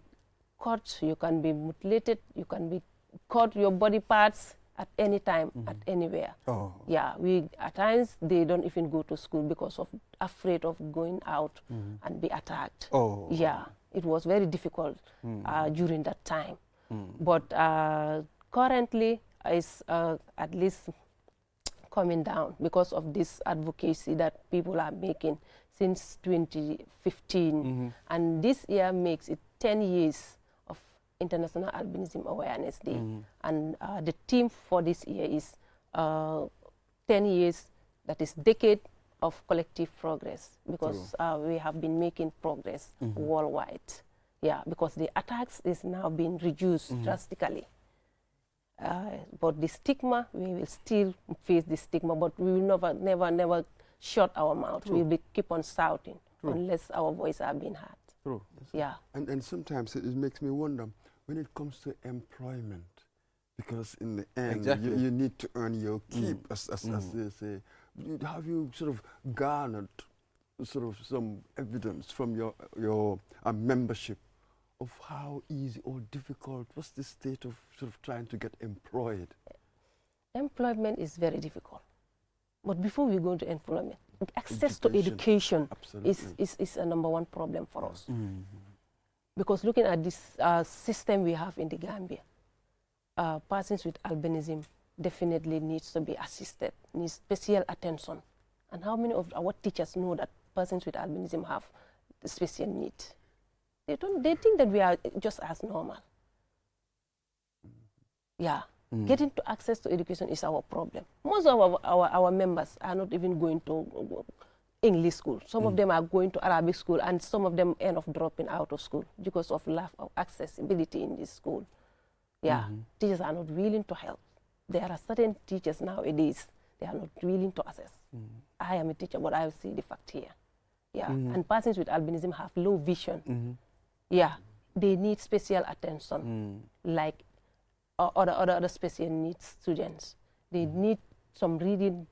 cut, you can be mutilated, you can be cut your body parts at any time, at anywhere. Oh. Yeah, at times they don't even go to school because of afraid of going out and be attacked. Oh. Yeah, it was very difficult during that time. But currently it's at least coming down because of this advocacy that people are making since 2015. And this year makes it 10 years of International Albinism Awareness Day. And the theme for this year is 10 years, that is decade of collective progress, because we have been making progress worldwide. Yeah, because the attacks is now being reduced drastically. But the stigma, we will still face the stigma, but we will never shut our mouth. We will keep on shouting unless our voice are being heard. True. Yeah. And sometimes it makes me wonder, when it comes to employment, because in the end, you need to earn your keep, as they say. Have you sort of garnered sort of some evidence from your membership of how easy or difficult, what's the state of sort of trying to get employed? Employment is very difficult. But before we go into employment, access to education is a #1 problem for us. Because looking at this system we have in the Gambia, persons with albinism definitely needs to be assisted, needs special attention. And how many of our teachers know that persons with albinism have special needs? They think that we are just as normal. Yeah. Getting to access to education is our problem. Most of our members are not even going to English school. Some of them are going to Arabic school, and some of them end up dropping out of school because of lack of accessibility in this school. Yeah, teachers are not willing to help. There are certain teachers nowadays, they are not willing to assess. I am a teacher, but I see the fact here. Yeah, and persons with albinism have low vision. Yeah, they need special attention, like other special needs students. They need some reading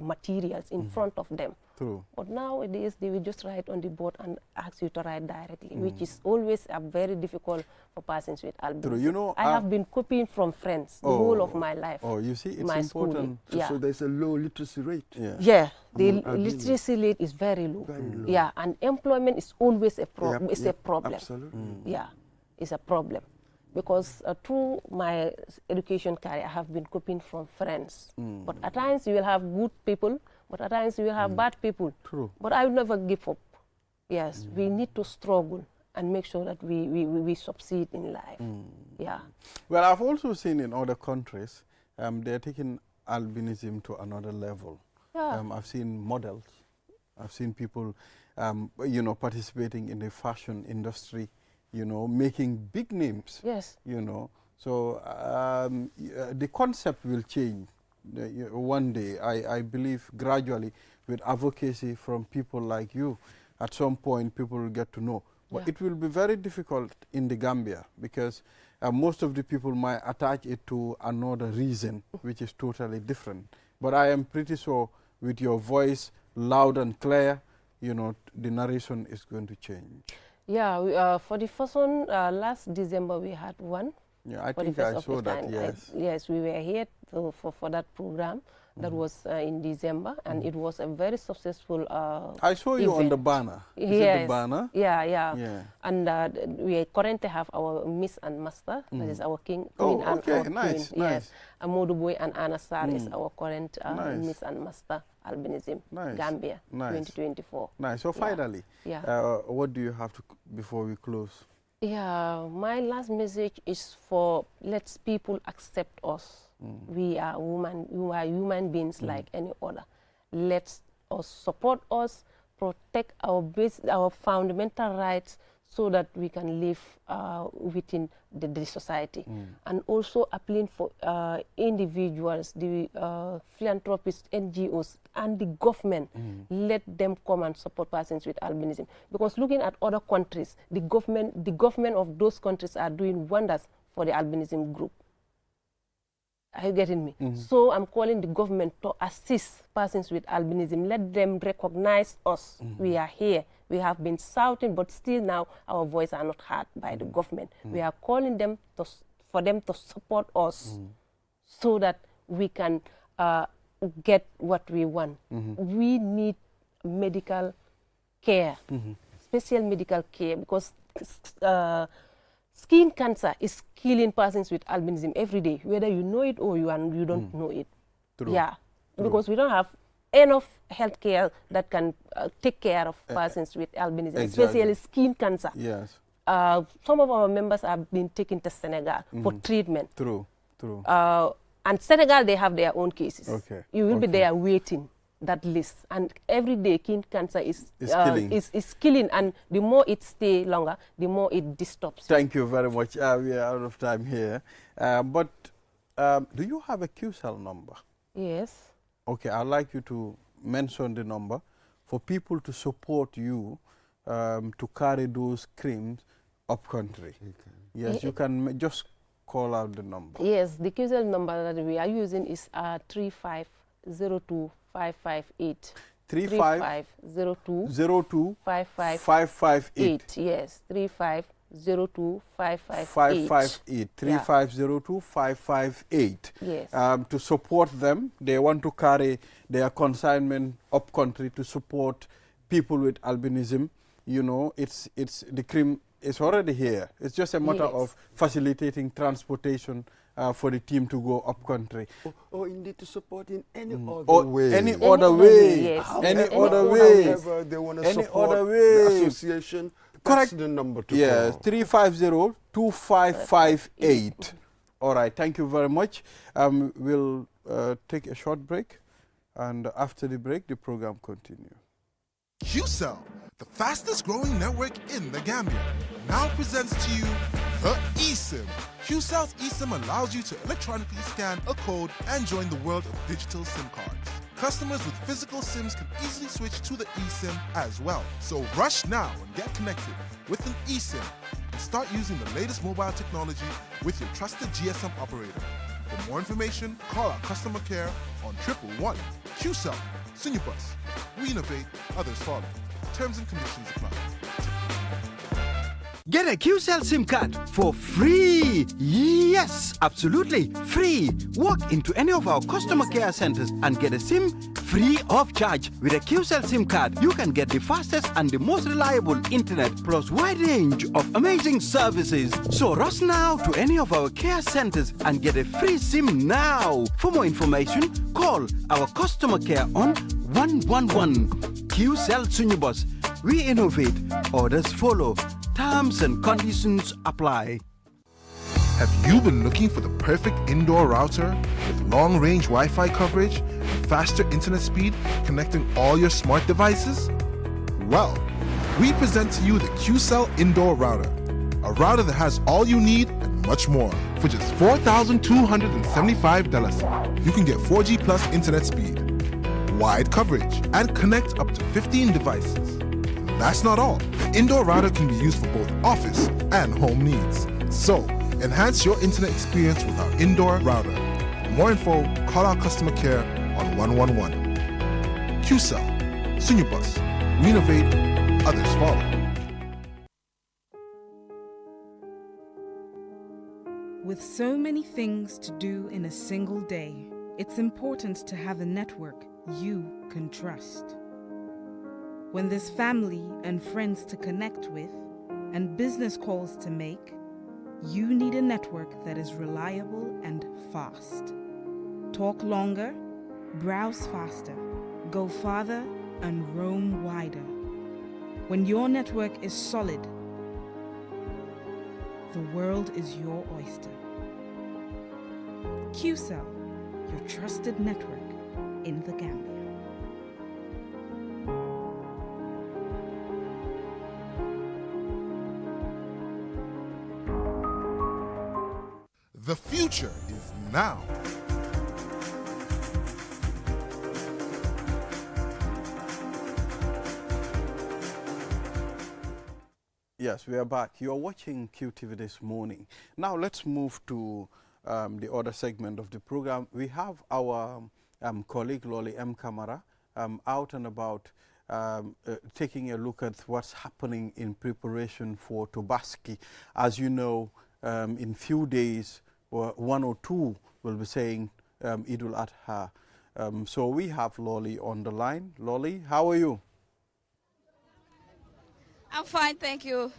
materials in front of them. True. But nowadays, they will just write on the board and ask you to write directly, which is always very difficult for persons with albinism. True. You know, I have been copying from friends the whole of my life. Oh, you see, it's my important. Yeah. So there's a low literacy rate. Yeah, the literacy rate is very low. Yeah, and employment is always a problem. It's a problem. Absolutely. Yeah, it's a problem. Because through my education career, I have been copying from friends. But at times you will have good people, but at times you will have bad people. True. But I will never give up. Yes, we need to struggle and make sure that we succeed in life. Yeah. Well, I've also seen in other countries, they're taking albinism to another level. Yeah. I've seen models. I've seen people, you know, participating in the fashion industry, you know, making big names. Yes. You know, so the concept will change one day. I believe gradually with advocacy from people like you. At some point, people will get to know. But it will be very difficult in the Gambia because most of the people might attach it to another reason, which is totally different. But I am pretty sure with your voice loud and clear, you know, the narration is going to change. Yeah, for the first one, last December we had one. Yeah, I think I saw that, yes. Yes, we were here for that program. That was in December, and it was a very successful I saw you event. on the banner. Is it Yes. the banner? Yeah. And we currently have our Miss and Master, that is our Queen and our Queen. Nice. Yes. Amodu Boy and Anna Sar is our current Miss and Master Albinism Gambia 2024. Nice. So finally, what do you have to before we close? Yeah, my last message is for let's people accept us. We are human beings like any other. Let us support us, protect our fundamental rights so that we can live within the society. And also appealing for individuals, the philanthropists, NGOs, and the government, let them come and support persons with albinism. Because looking at other countries, the government of those countries are doing wonders for the albinism group. Are you getting me? So I'm calling the government to assist persons with albinism. Let them recognize us. We are here. We have been shouting, but still now our voice are not heard by the government. We are calling them for them to support us so that we can get what we want. We need medical care, special medical care, because skin cancer is killing persons with albinism every day, whether you know it or you don't know it. True. Yeah, because we don't have enough health care that can take care of persons with albinism, especially skin cancer. Yes. Some of our members have been taken to Senegal for treatment. True. And Senegal, they have their own cases. Okay. You will be there waiting that list, and every day skin cancer is killing, and the more it stays longer, the more it disturbs. Thank you very much. We are out of time here. But do you have a QCell number? Yes. Okay, I'd like you to mention the number for people to support you to carry those creams up country. Okay. Yes, you can just call out the number. Yes, the QCell number that we are using is 3502-558. 3502-558. Yes, 3502-558. 3502-558. Yes. To support them, they want to carry their consignment up country to support people with albinism. You know, it's the cream is already here. It's just a matter of facilitating transportation for the team to go up country. Or indeed to support in any other way. Any other way. Yes. Any other way. However they want to Any support other way. the association, Correct. that's the number to Yes, call. 350-2558. All right, thank you very much. We'll take a short break, and after the break, the program continues. QCell, the fastest growing network in the Gambia, now presents to you the eSIM. QCell's eSIM allows you to electronically scan a code and join the world of digital SIM cards. Customers with physical SIMs can easily switch to the eSIM as well. So rush now and get connected with an eSIM and start using the latest mobile technology with your trusted GSM operator. For more information, call our customer care on 111. QCell, Sunubus. We innovate, others follow. Terms and conditions apply. Get a QCell SIM card for free. Yes, absolutely free. Walk into any of our customer care centers and get a SIM free of charge. With a QCell SIM card, you can get the fastest and the most reliable internet plus wide range of amazing services. So rush now to any of our care centers and get a free SIM now. For more information, call our customer care on 111. QCell Sunubus. We innovate, others follow. Terms and conditions apply. Have you been looking for the perfect indoor router with long-range Wi-Fi coverage and faster internet speed connecting all your smart devices? Well, we present to you the QCell Indoor Router, a router that has all you need and much more. For just $4,275, you can get 4G plus internet speed, wide coverage, and connect up to 15 devices. That's not all. The indoor router can be used for both office and home needs. So, enhance your internet experience with our indoor router. For more info, call our customer care on 111. QCell, Sunubus. We innovate, others follow. With so many things to do in a single day, it's important to have a network you can trust. When there's family and friends to connect with and business calls to make, you need a network that is reliable and fast. Talk longer, browse faster, go farther, and roam wider. When your network is solid, the world is your oyster. QCell, your trusted network in the Gambia. The future is now. Yes, we are back. You are watching QTV this morning. Now let's move to the other segment of the program. We have our colleague Lolly M. Kamara out and about taking a look at what's happening in preparation for Tobaski. As you know, in few days, one or two will be saying Eid al-Adha. So we have Lolly on the line. Lolly, how are you? I'm fine, thank you,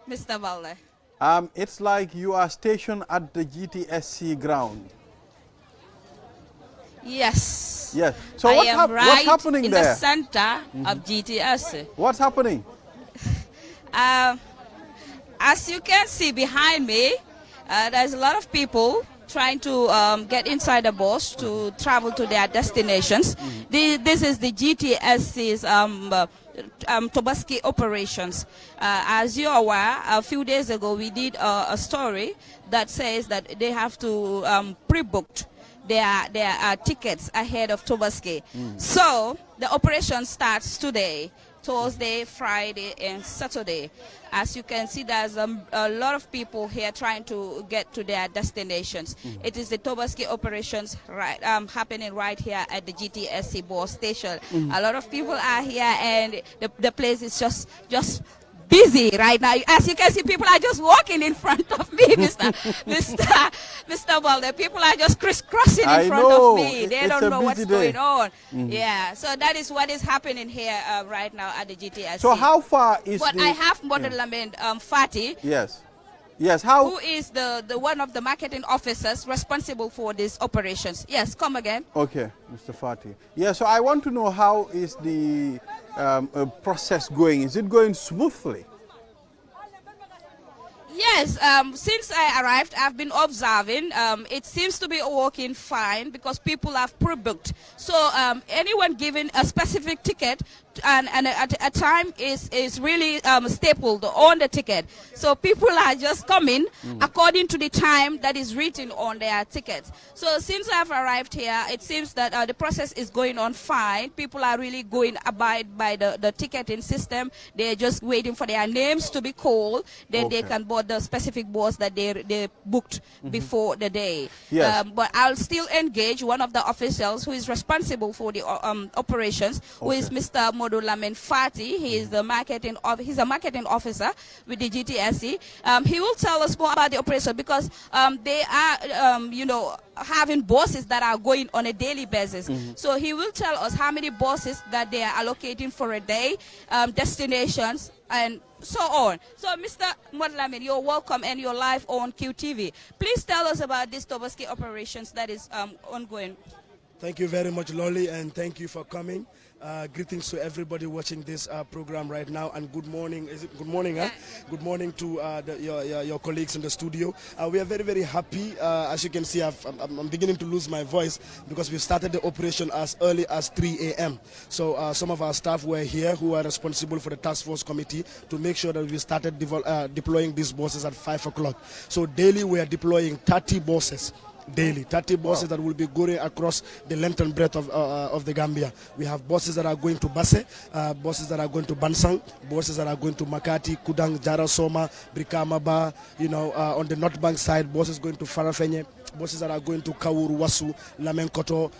Mr. Balde. It's like you are stationed at the GTSC ground. Yes. Yes. So I what's am right what's happening in there? the center of GTSC. What's happening? As you can see behind me, there's a lot of people trying to get inside the bus to travel to their destinations. This is the GTSC's Tobaski operations. As you're aware, a few days ago we did a story that says that they have to pre-booked their tickets ahead of Tobaski. So the operation starts today, Thursday, Friday, and Saturday. As you can see, there's a lot of people here trying to get to their destinations. It is the Tobaski operations happening right here at the GTSC bus station. A lot of people are here, and the place is just busy right now. As you can see, people are just walking in front of me, Mr. Balde. People are just crisscrossing in front of me. They don't know what's going on. Yeah, so that is what is happening here right now at the GTSC. So how far is But I have Model Lamin Fati. Yes. Yes, how? Who is the one of the marketing officers responsible for these operations? Yes, come again. Okay, Mr. Fati. Yeah, so I want to know how is the process going? Is it going smoothly? Yes, since I arrived, I've been observing. It seems to be working fine because people have pre-booked. So anyone given a specific ticket and at a time is really stapled on the ticket. So people are just coming according to the time that is written on their tickets. So since I've arrived here, it seems that the process is going on fine. People are really going abide by the ticketing system. They're just waiting for their names to be called. Then they can board the specific bus that they booked before the day. Yes. But I'll still engage one of the officials who is responsible for the operations, who is Mr. Modulamen Fati. He is the he's a marketing officer with the GTSC. He will tell us more about the operation because they are, having buses that are going on a daily basis. So he will tell us how many buses that they are allocating for a day, destinations, and so on. So, Mr. Modlamin, you're welcome and you're live on QTV. Please tell us about this Tobaski operations that is ongoing. Thank you very much, Lolly, and thank you for coming. Greetings to everybody watching this program right now, and good morning. Is it good morning? Huh? Good morning to your colleagues in the studio. We are very, very happy. As you can see, I'm beginning to lose my voice because we started the operation as early as 3 a.m. So some of our staff were here who are responsible for the task force committee to make sure that we started deploying these buses at 5 o'clock. So daily we are deploying 30 buses. Daily, 30 buses that will be going across the length and breadth of the Gambia. We have buses that are going to Basse, buses that are going to Bansang, buses that are going to Makati, Kudang, Jarasoma, Brikamaba, on the North Bank side, buses going to Farafenye, buses that are going to Kawuru, Wasu, Lamenkoto,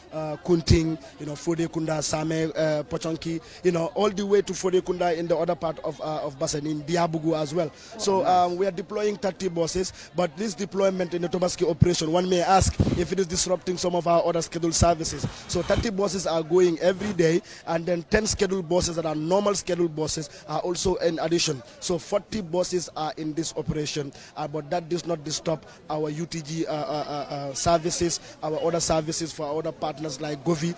Kunting, Fode Kunda, Same, Pochonki, all the way to Fode Kunda in the other part of Basse, in Diabugu as well. So we are deploying 30 buses, but this deployment in the Tobaski operation, one may ask if it is disrupting some of our other scheduled services. So 30 buses are going every day, and then 10 scheduled buses that are normal scheduled buses are also in addition. So 40 buses are in this operation, but that does not disturb our UTG services, our other services for our other partners like Govi,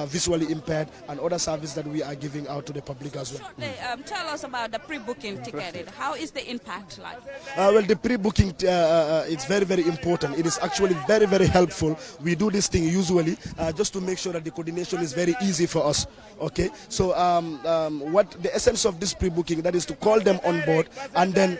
visually impaired, and other services that we are giving out to the public as well. Tell us about the pre-booking ticket. How is the impact like? Well, the pre-booking it's very, very important. It is actually very, very helpful. We do this thing usually just to make sure that the coordination is very easy for us. Okay, so what the essence of this pre-booking, that is to call them on board, and then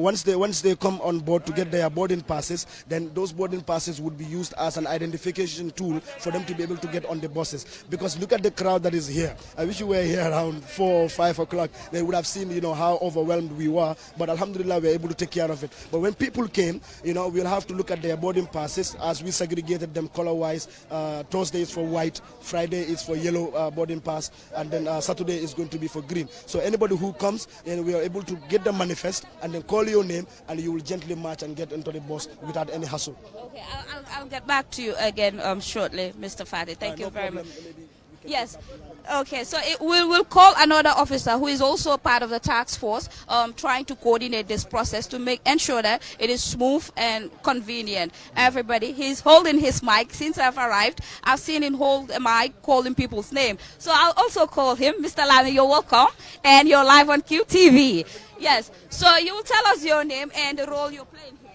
once they come on board to get their boarding passes, then those those boarding passes would be used as an identification tool for them to be able to get on the buses. Because look at the crowd that is here. I wish you were here around 4 or 5 o'clock. They would have seen, how overwhelmed we were. But alhamdulillah, we were able to take care of it. But when people came, we'll have to look at their boarding passes as we segregated them color-wise. Thursday is for white, Friday is for yellow boarding pass, and then Saturday is going to be for green. So anybody who comes, and we are able to get the manifest and then call your name, and you will gently march and get into the bus without any hassle. Okay, I'll get back to you again shortly, Mr. Fadi. Thank you very much. Yes. Okay, so we'll call another officer who is also part of the task force, trying to coordinate this process to ensure that it is smooth and convenient. Everybody, he's holding his mic. Since I've arrived, I've seen him hold a mic, calling people's name. So I'll also call him. Mr. Lami, you're welcome, and you're live on QTV. Yes, so you will tell us your name and the role you're playing here.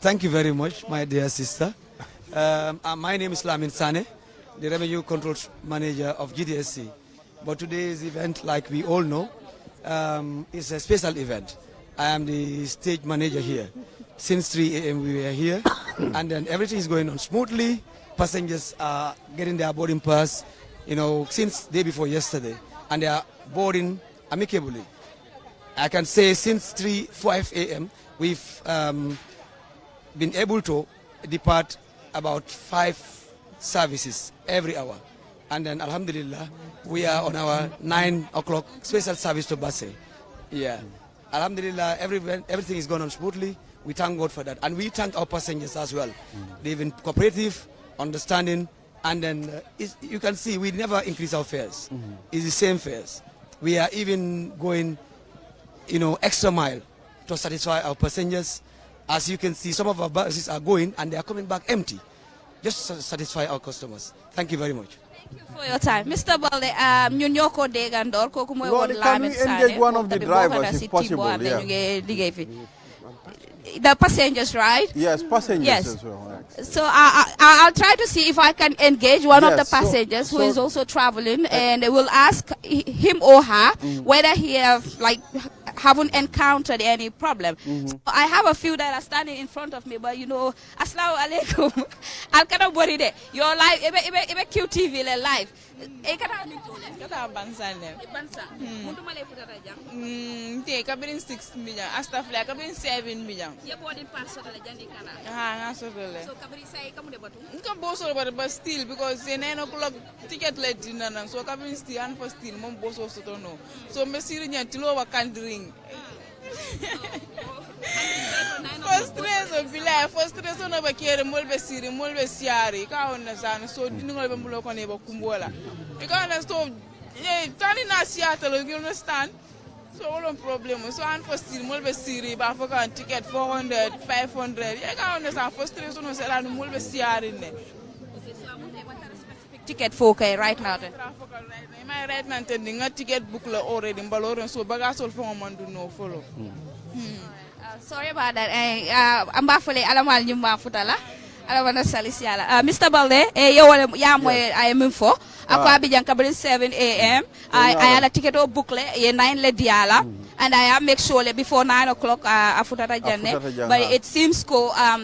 Thank you very much, my dear sister. My name is Lamin Sane, the Revenue Control Manager of GTSC. But today's event, like we all know, is a special event. I am the stage manager here. Since 3 a.m. we were here, and then everything is going on smoothly. Passengers are getting their boarding pass, since day before yesterday, and they are boarding amicably. I can say since 5 a.m. we've been able to depart about 5 services every hour, and then alhamdulillah we are on our 9 o'clock special service to Basse. Yeah, alhamdulillah everything is going on smoothly. We thank God for that, and we thank our passengers as well. They've been cooperative, understanding, and then you can see we never increase our fares. It's the same fares. We are even going extra mile to satisfy our passengers. As you can see, some of our buses are going and they are coming back empty, just to satisfy our customers. Thank you very much. Thank you for your time. Mr. Balde, ñun ñoo ko déggandor kooku mooy woon Can we engage one of the drivers if possible? Yeah. The passengers, right? Yes, passengers as well. So I'll try to see if I can engage one of the passengers who is also traveling, and we'll ask him or her whether he haven't encountered any problem. So I have a few that are standing in front of me, but assalamu alaikum. Al kana bori de. You're live, ebe QTV le live. Kata bansane. Bansa. Muntu male futata jang. Te kabirin 6 million. Astafla kabirin 7 million. Ye boarding pass so la jandi kala. Ha, ngasotole. So kabiri sai kamu de batu. Nka boso but still because 9 o'clock ticket let dinner so kabirin still and for still mom boso soto no. So me siri nya tilo wa kandring. Frustration no bakere molbe siri molbe siari ka on zan so dingo be mbulo ko ne ba kumbola e ka na so tani na siata lo you understand so all problem so and for still molbe siri ba for kan ticket 400 500 e ka on sa frustration no sala no molbe siari ne ticket 4K right now then. My right now tending ticket book already mbaloron so baga sol fo mandu no follow. Sorry about that. I'm baffling. Alamal nyumba futala. Alawana salisiala. Mr. Balde, ya moy I am info. Ako abidjan kabrin 7 a.m. I had a ticket or booklet, 9 le diala, and I make sure before 9 o'clock afutata jane. But it seems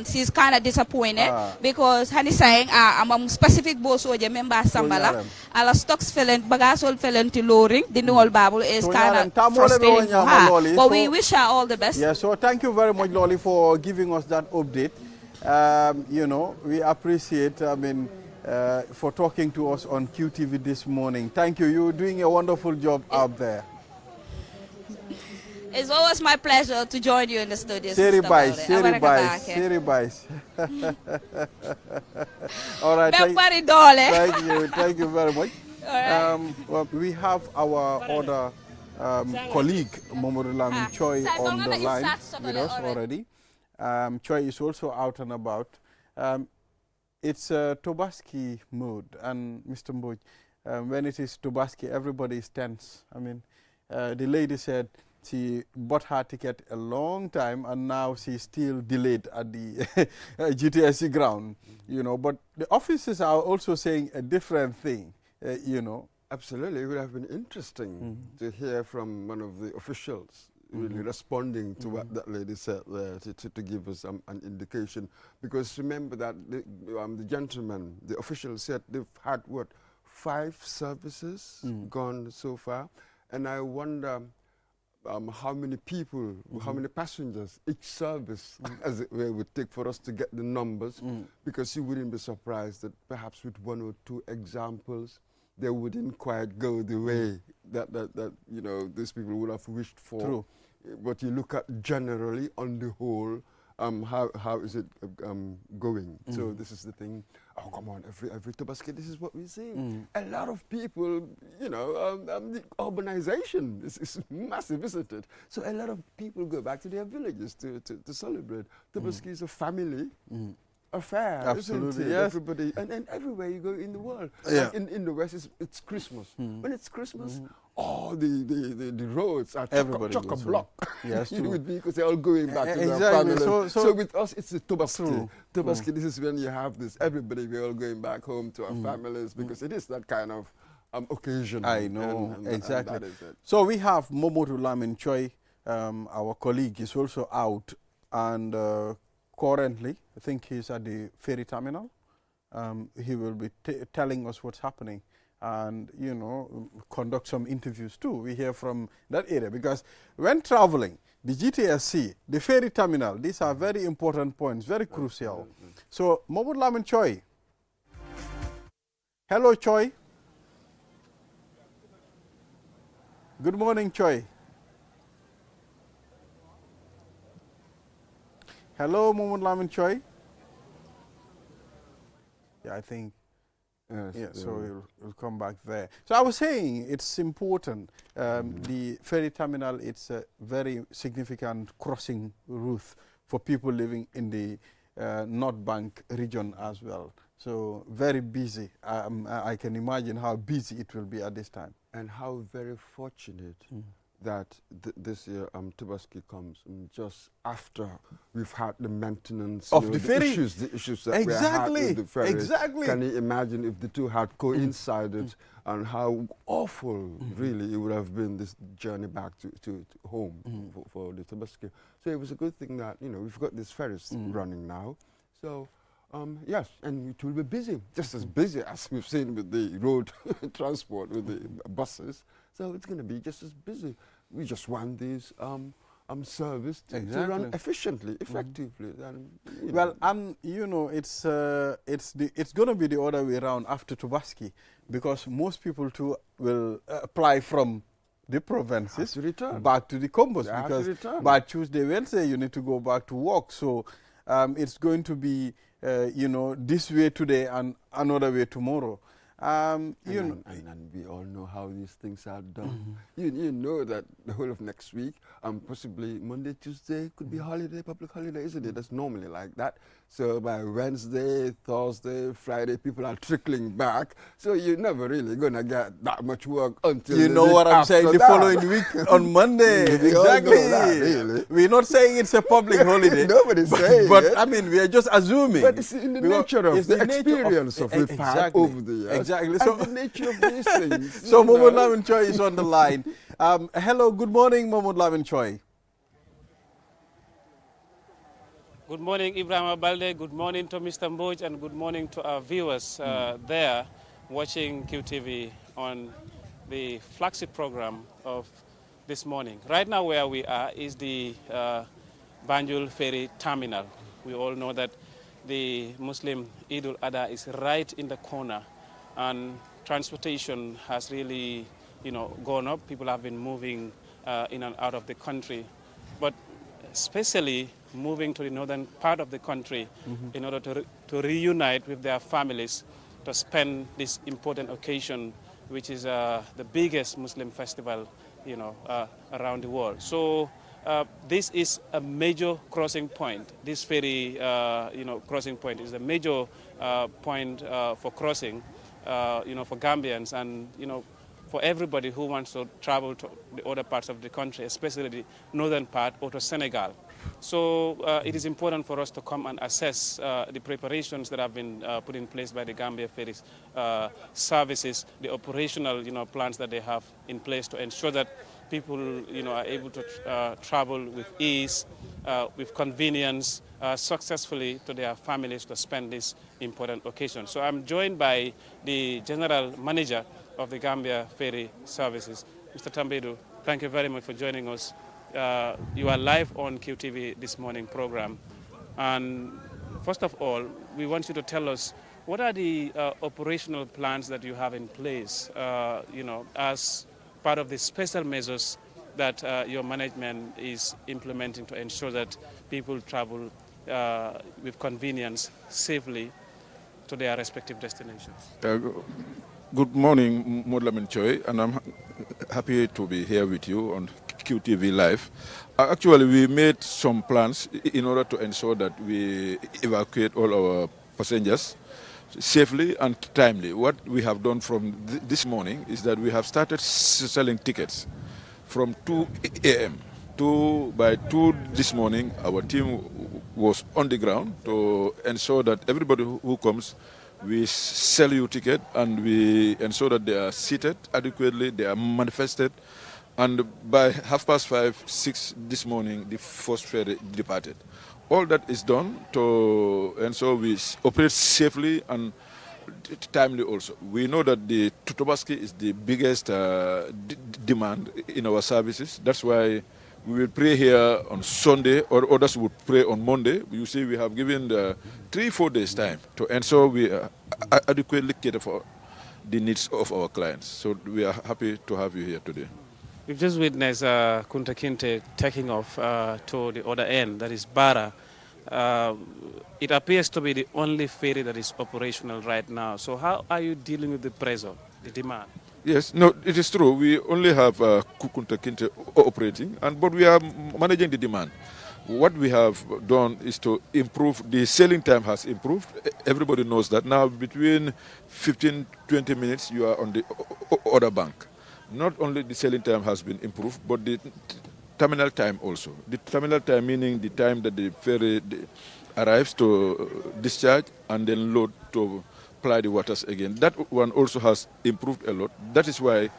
she's kind of disappointed because Hani saying I'm a specific boss or member sambala. Ala stocks fellen, bagasol fellen to lowering. The new bubble is kind of frustrating for her. But we wish her all the best. Yeah, so thank you very much, Lolly, for giving us that update. We appreciate, for talking to us on QTV this morning. Thank you. You're doing a wonderful job out there. It's always my pleasure to join you in the studio. Seri Bais. All right. Thank you very much. Well, we have our other colleague, Momodulang Choi, on the line with us already. Choi is also out and about. It's a Tobaski mood, and Mr. Mboj, when it is Tobaski, everybody is tense. The lady said she bought her ticket a long time, and now she's still delayed at the GTSC ground. But the officers are also saying a different thing. Absolutely, it would have been interesting to hear from one of the officials. really responding to what that lady said there to give us an indication. Because remember that the gentleman, the official said they've had, what, 5 services gone so far. And I wonder how many people, how many passengers each service, as it were, would take for us to get the numbers. Because you wouldn't be surprised that perhaps with 1 or 2 examples, they wouldn't quite go the way that you know, these people would have wished for. True. But you look at generally on the whole, how is it going? So this is the thing. Oh, come on, every Tobaski, this is what we see. A lot of people, you know, the urbanization is massive, isn't it? So a lot of people go back to their villages to celebrate. Tobaski is a family affair, Absolutely, isn't it? yes. Everybody, and everywhere you go in the world. Yeah. Like in the West, it's Christmas. When it's Christmas, the roads are chock-a-block. Yes, you true. with me, because they're all going back to their Exactly. families. So with us, it's the Tobaski. True. Tobaski, this is when you have this. Everybody, we're all going back home to our families, because it is that kind of occasion. I know, and exactly. that is it. So we have Momodu Lamin Choi, our colleague, is also out, and currently, I think he's at the ferry terminal. He will be telling us what's happening, and, you know, conduct some interviews too. We hear from that area, because when traveling, the GTSC, the ferry terminal, these are very important points, very crucial. So, Momodu Lamin Choi. Hello, Choi. Good morning, Choi. Hello, Momodu Lamin Choi. Yeah, I think. Yes, yeah, so we'll come back there. So I was saying it's important. The ferry terminal, it's a very significant crossing route for people living in the North Bank region as well. So very busy. I can imagine how busy it will be at this time. And how very fortunate that this year Tobaski comes just after we've had the maintenance of the ferry. The issues that we had with the ferry. Exactly. Can you imagine if the two had coincided and how awful really it would have been, this journey back to home for the Tobaski. So it was a good thing that, you know, we've got this ferries running now. So yes, and it will be busy, just as busy as we've seen with the road transport, with the buses. So it's going to be just as busy. We just want this service to run efficiently, effectively. And, you know, it's going to be the other way around after Tobaski, because most people too will apply from the provinces back to the combos, because by Tuesday, Wednesday, you need to go back to work. So it's going to be, you know, this way today and another way tomorrow. And we all know how these things are done. You know that the whole of next week, possibly Monday, Tuesday could be holiday, public holiday, isn't it? That's normally like that. So by Wednesday, Thursday, Friday, people are trickling back. So you're never really going to get that much work until you know what I'm saying, the following week on Monday. Exactly. That, really. We're not saying it's a public holiday. Nobody's saying but it. I mean, we are just assuming. But it's in the nature of the experience of we've had over the years. Exactly. So the nature of these things. So Momodu Lamin Choi is on the line. Hello, good morning, Momodu Lamin Choi. Good morning, Ibrahim Balde. Good morning to Mr. Mboj, and good morning to our viewers there watching QTV on the flagship program of this morning. Right now where we are is the Banjul Ferry Terminal. We all know that the Muslim Eid al-Adha is right in the corner, and transportation has really, you know, gone up. People have been moving in and out of the country, but especially moving to the northern part of the country in order to reunite with their families to spend this important occasion, which is the biggest Muslim festival, you know, around the world. So this is a major crossing point. This ferry, you know, crossing point is a major point for crossing, you know, for Gambians and, you know, for everybody who wants to travel to the other parts of the country, especially the northern part or to Senegal. So it is important for us to come and assess the preparations that have been put in place by the Gambia Ferries services, the operational, you know, plans that they have in place to ensure that people, are able to travel with ease, with convenience, successfully to their families to spend this important occasion. So I'm joined by the General Manager of the Gambia Ferry Services, Mr. Tambedu. Thank you very much for joining us. You are live on QTV this morning program. And first of all, we want you to tell us what are the operational plans that you have in place, as part of the special measures that your management is implementing to ensure that people travel with convenience safely to their respective destinations. Good morning, Modlamin Choi, and I'm happy to be here with you on QTV Live. Actually, we made some plans in order to ensure that we evacuate all our passengers safely and timely. What we have done from this morning is that we have started selling tickets from 2 a.m. By 2 this morning, our team was on the ground to ensure that everybody who comes, we sell you ticket and we ensure that they are seated adequately, they are manifested, and by 5:30, 6 this morning, the first ferry departed. All that is done and so we operate safely and timely also. We know that the Tobaski is the biggest demand in our services. That's why we will pray here on Sunday, or others would pray on Monday. You see, we have given 3-4 days time to ensure we adequately cater for the needs of our clients. So we are happy to have you here today. We've just witnessed Kunta Kinte taking off to the other end, that is Bara. It appears to be the only ferry that is operational right now. So how are you dealing with the pressure, the demand? Yes, no, it is true. We only have Kunta Kinte operating, but we are managing the demand. What we have done is to improve. The sailing time has improved. Everybody knows that. Now, between 15-20 minutes, you are on the other bank. Not only the sailing time has been improved, but the terminal time also. The terminal time meaning the time that the ferry arrives to discharge and then load to ply the waters again. That one also has improved a lot. That is why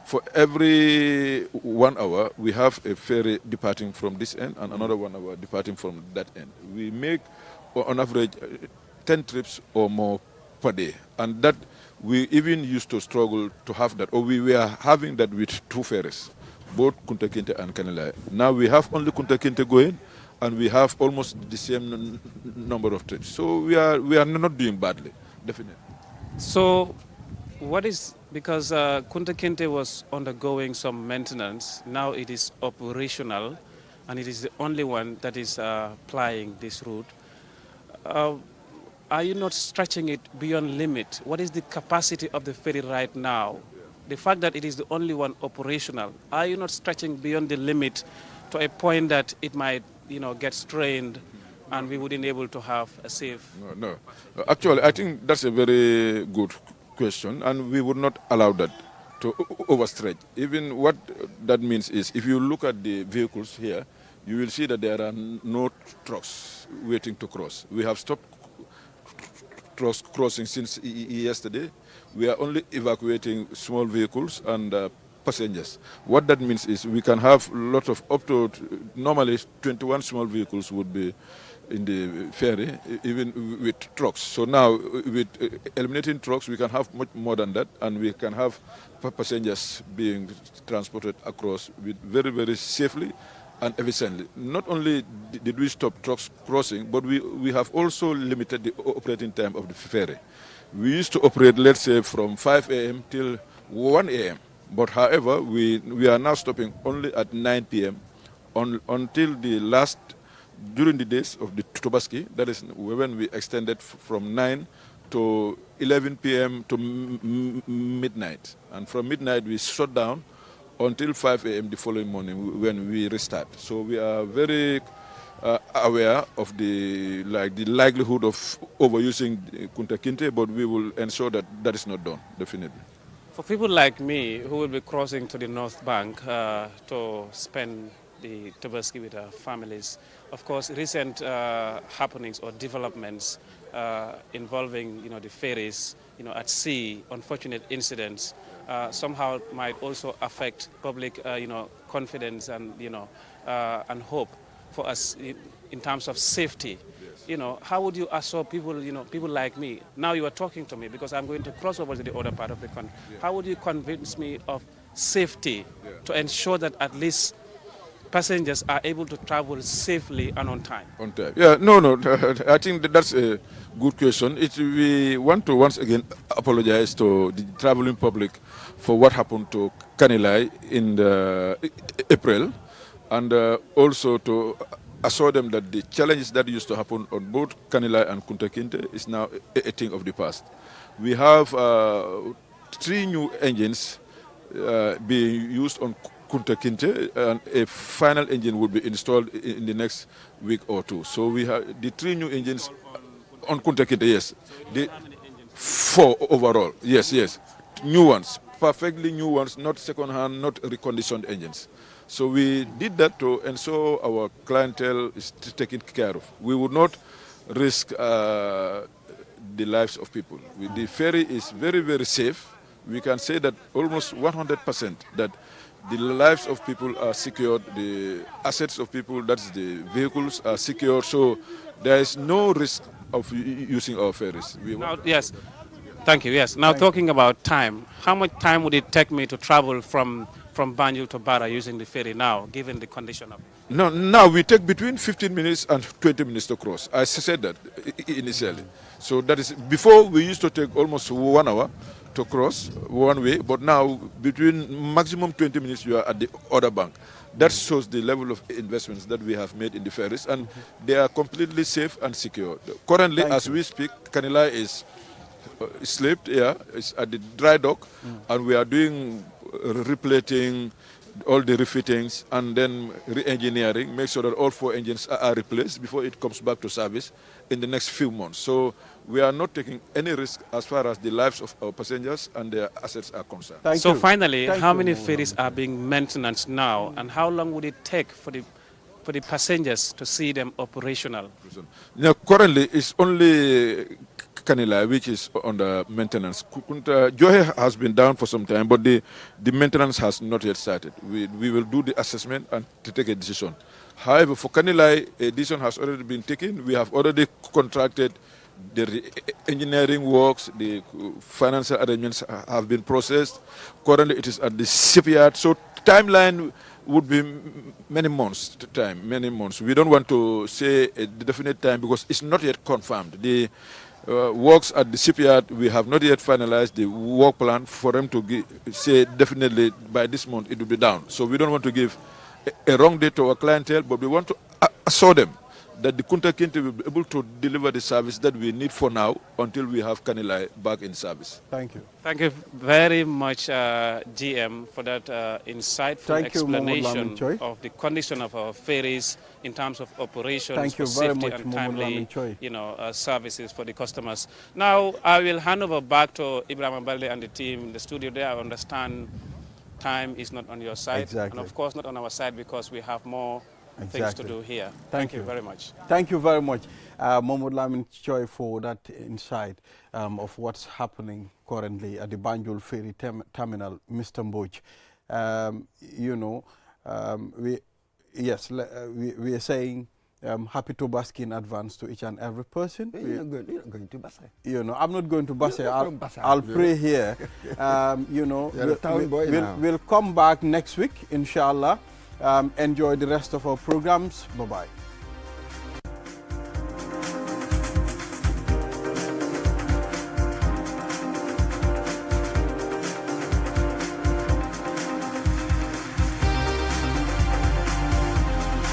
for every 1 hour, we have a ferry departing from this end and another 1 hour departing from that end. We make, on average, 10 trips or more per day. And that we even used to struggle to have that, or we were having that with 2 ferries, both Kunta Kinte and Kanilai. Now we have only Kunta Kinte going, and we have almost the same number of trips. So we are not doing badly, definitely. So what is, because Kunta Kinte was undergoing some maintenance, now it is operational, and it is the only one that is plying this route. Are you not stretching it beyond limit? What is the capacity of the ferry right now? The fact that it is the only one operational, are you not stretching beyond the limit to a point that it might, get strained and we wouldn't be able to have a safe? No. Actually, I think that's a very good question, and we would not allow that to overstretch. Even what that means is, if you look at the vehicles here, you will see that there are no trucks waiting to cross. We have stopped crossing since yesterday. We are only evacuating small vehicles and passengers. What that means is we can have a lot of normally 21 small vehicles would be in the ferry, even with trucks. So now with eliminating trucks, we can have much more than that, and we can have passengers being transported across with very, very safely and efficiently. Not only did we stop trucks crossing, but we have also limited the operating time of the ferry. We used to operate, let's say, from 5 a.m. till 1 a.m. But however, we are now stopping only at 9 p.m. until during the days of the Tobaski. That is when we extended from 9 to 11 p.m. to midnight. And from midnight, we shut down until 5 a.m. the following morning when we restart. So we are very aware of the likelihood of overusing Kunta Kinte, but we will ensure that that is not done, definitely. For people like me who will be crossing to the North Bank to spend the Tobaski with our families, of course, recent happenings or developments involving, the ferries, at sea, unfortunate incidents somehow might also affect public, confidence and, and hope for us in terms of safety. How would you assure people, people like me? Now you are talking to me because I'm going to cross over to the other part of the country. Yeah. How would you convince me of safety to ensure that at least passengers are able to travel safely and on time? On time. Yeah, no. I think that's a good question. We want to once again apologize to the traveling public for what happened to Kanilai in April, and also to assure them that the challenges that used to happen on both Kanilai and Kunta Kinte is now a thing of the past. We have 3 new engines being used on Kunta Kinte, and a final engine will be installed in the next week or 2. So we have the 3 new engines on Kunta Kinte, yes. The 4 overall, yes. New ones, perfectly new ones, not second-hand, not reconditioned engines. So we did that to ensure our clientele is taken care of. We would not risk the lives of people. The ferry is very, very safe. We can say that almost 100% that the lives of people are secured, the assets of people, that's the vehicles, are secured. So there is no risk of using our ferries. Yes, thank you. Yes. Now talking about time, how much time would it take me to travel from Banjul to Barra using the ferry now, given the condition of? Now we take between 15 minutes and 20 minutes to cross. I said that initially. So that is, before we used to take almost 1 hour to cross one way, but now between maximum 20 minutes you are at the other bank. That shows the level of investments that we have made in the ferries, and they are completely safe and secure. Currently, as we speak, Kanilai is slipped here, it's at the dry dock, and we are doing replating all the refittings and then re-engineering, make sure that all 4 engines are replaced before it comes back to service in the next few months. So we are not taking any risk as far as the lives of our passengers and their assets are concerned. So finally, how many ferries are being maintained now, and how long would it take for the passengers to see them operational? Now, currently, it's only Kanilai which is under maintenance. Kunta Johe has been down for some time, but the maintenance has not yet started. We will do the assessment and to take a decision. However, for Kanilai, a decision has already been taken. We have already contracted the engineering works, the financial arrangements have been processed. Currently, it is at the shipyard. So timeline would be many months. Many months. We don't want to say a definite time because it's not yet confirmed. The works at the shipyard, we have not yet finalized the work plan for them to say definitely by this month it will be down. So we don't want to give a wrong date to our clientele, but we want to assure them that the Kunta Kinte will be able to deliver the service that we need for now until we have Kanilai back in service. Thank you. Thank you very much, GM, for that insightful explanation of the condition of our ferries in terms of operations, for safety and timely, services for the customers. Now, I will hand over back to Ibrahim Balde and the team in the studio there. I understand time is not on your side, and of course not on our side because we have more things to do here. Thank you very much. Thank you very much, Mohamed Lamin Choi, for that insight of what's happening currently at the Banjul Ferry Terminal, Mr. Mboj. We are saying happy Tobaski in advance to each and every person. You're not going to Basse. I'm not going to Basse. I'll pray here. We'll come back next week, inshallah. Enjoy the rest of our programs. Bye-bye.